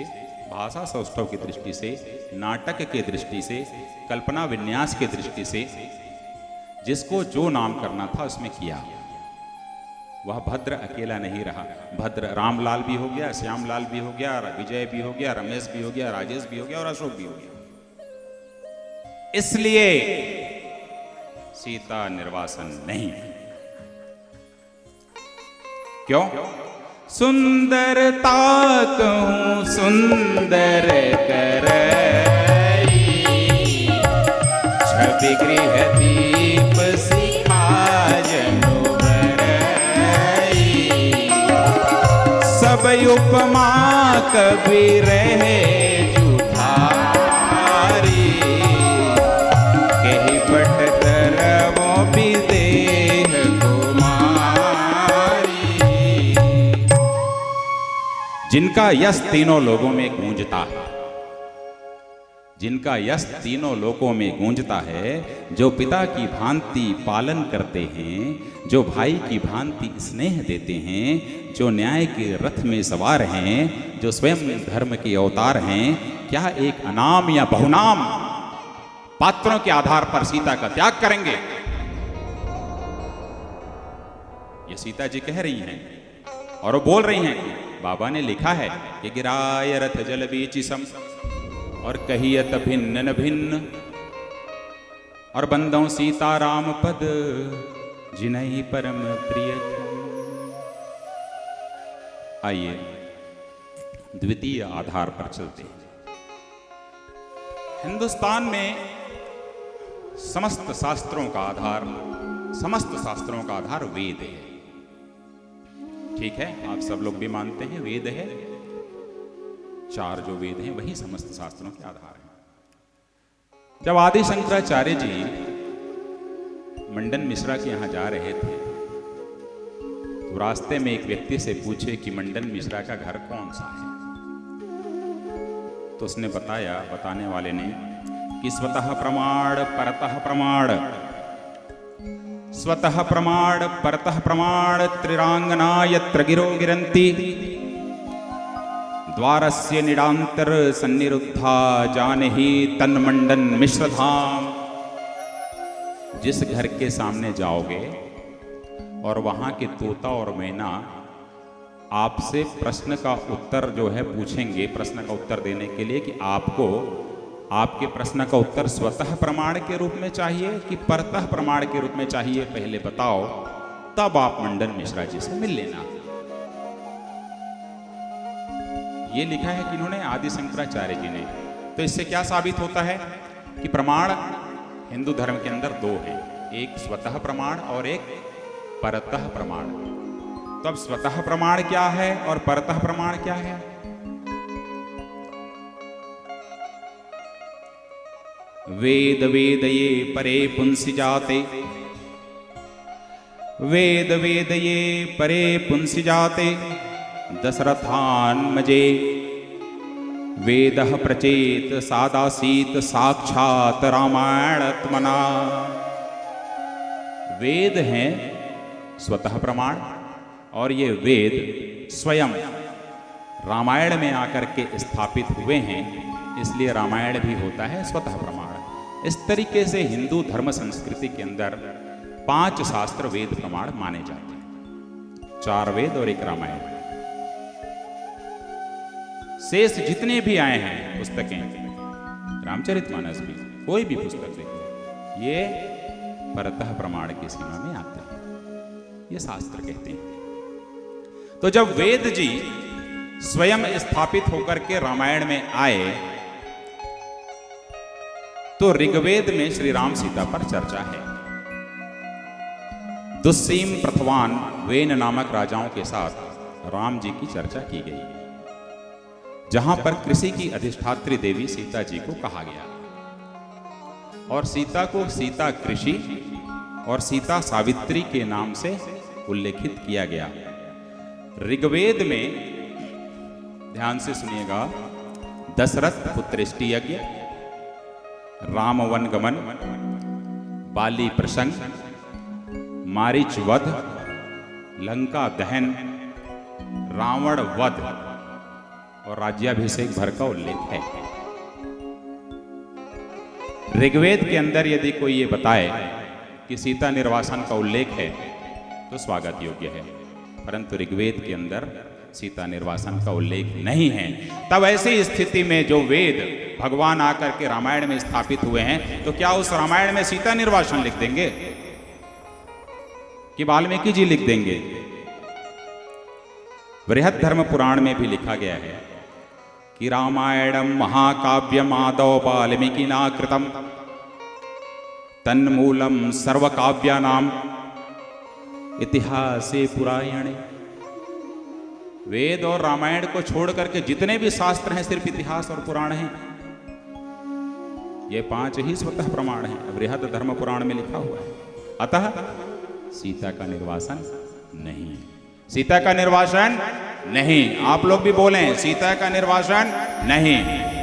भाषा सौष्ठव की दृष्टि से, नाटक के दृष्टि से, कल्पना विन्यास की दृष्टि से जिसको जो नाम करना था उसमें किया। वह भद्र अकेला नहीं रहा। भद्र रामलाल भी हो गया, श्यामलाल भी हो गया, विजय भी हो गया, रमेश भी हो गया, राजेश भी हो गया और अशोक भी हो गया। इसलिए सीता निर्वासन नहीं। क्यों? सुंदरता कहूं सुंदर करई, छवि गृह दीप सिखाजनु बरई। सब उपमा कवि रहे जुठारी, कही पट करवो विदेह कुमारी। जिनका यश तीनों लोगों में गूंजता है, जिनका यश तीनों लोकों में गूंजता है, जो पिता की भांति पालन करते हैं, जो भाई की भांति स्नेह देते हैं, जो न्याय के रथ में सवार हैं, जो स्वयं धर्म के अवतार हैं, क्या एक अनाम या बहुनाम पात्रों के आधार पर सीता का त्याग करेंगे? ये सीता जी कह रही हैं और वो बोल रही हैं कि बाबा ने लिखा है कि गिराय रथ जल बीचि सम और कहियत भिन्न न भिन्न और बंदों सीता राम पद जिनहि परम प्रिय। आइए द्वितीय आधार पर चलते हैं। हिंदुस्तान में समस्त शास्त्रों का आधार, समस्त शास्त्रों का आधार वेद है। ठीक है, आप सब लोग भी मानते हैं वेद है। 4 जो वेद हैं वही समस्त शास्त्रों के आधार हैं। जब आदि शंकराचार्य जी मंडन मिश्रा के यहां जा रहे थे तो रास्ते में एक व्यक्ति से पूछे कि मंडन मिश्रा का घर कौन सा है। तो उसने बताने वाले ने कि स्वतः प्रमाण परतः प्रमाण, स्वतः प्रमाण परतः प्रमाण त्रिरांगना यत्र गिरो गिरन्ति द्वारस्य निडांतर सन्निरुद्धा जानहि तन्मंडन मिश्र धाम। जिस घर के सामने जाओगे और वहां के तोता और मैना आपसे प्रश्न का उत्तर जो है पूछेंगे, प्रश्न का उत्तर देने के लिए कि आपको आपके प्रश्न का उत्तर स्वतः प्रमाण के रूप में चाहिए कि परतः प्रमाण के रूप में चाहिए, पहले बताओ, तब आप मंडन मिश्रा जी से मिल लेना। ये लिखा है कि इन्होंने आदि शंकराचार्य जी ने। तो इससे क्या साबित होता है कि प्रमाण हिंदू धर्म के अंदर 2 हैं, एक स्वतः प्रमाण और एक परतः प्रमाण। तो अब स्वतः प्रमाण क्या है और परतः प्रमाण क्या है? वेद वेदये परे पुंसि जाते, वेद वेदये परे पुंसि जाते दशरथान्मजे वेदः प्रचेत सादासीत साक्षात रामायणात्मना। वेद हैं स्वतः प्रमाण और ये वेद स्वयं रामायण में आकर के स्थापित हुए हैं, इसलिए रामायण भी होता है स्वतः प्रमाण। इस तरीके से हिंदू धर्म संस्कृति के अंदर 5 शास्त्र वेद प्रमाण माने जाते हैं, 4 वेद और 1 रामायण। शेष जितने भी आए हैं पुस्तकें, रामचरितमानस भी, कोई भी पुस्तक देखो, ये परतः प्रमाण की सीमा में आते हैं, ये शास्त्र कहते हैं। तो जब वेद जी स्वयं स्थापित होकर के रामायण में आए तो ऋग्वेद में श्री राम सीता पर चर्चा है। दुस्सीम प्रथवान वेन नामक राजाओं के साथ राम जी की चर्चा की गई, जहां पर कृषि की अधिष्ठात्री देवी सीता जी को कहा गया और सीता को सीता कृषि और सीता सावित्री के नाम से उल्लेखित किया गया। ऋग्वेद में ध्यान से सुनिएगा, दशरथ पुत्रेष्टि यज्ञ, राम वन गमन, बाली प्रसंग, मारीच वध, लंका दहन, रावण वध और राज्याभिषेक भर का उल्लेख है। ऋग्वेद के अंदर यदि कोई ये बताए कि सीता निर्वासन का उल्लेख है तो स्वागत योग्य है, परंतु ऋग्वेद के अंदर सीता निर्वासन का उल्लेख नहीं है। तब ऐसी स्थिति में जो वेद भगवान आकर के रामायण में स्थापित हुए हैं, तो क्या उस रामायण में सीता निर्वासन लिख देंगे कि वाल्मीकि जी लिख देंगे? बृहद धर्म पुराण में भी लिखा गया है कि रामायणम महाकाव्यम आदौ वाल्मीकिना कृतम तन्मूलम सर्वकाव्यानाम इतिहासे पुरायणे। वेद और रामायण को छोड़ करके जितने भी शास्त्र हैं सिर्फ इतिहास और पुराण हैं। ये 5 ही स्वतः प्रमाण हैं, बृहद धर्म पुराण में लिखा हुआ है। अतः सीता का निर्वासन नहीं, सीता का निर्वासन नहीं। आप लोग भी बोलें, सीता का निर्वासन नहीं।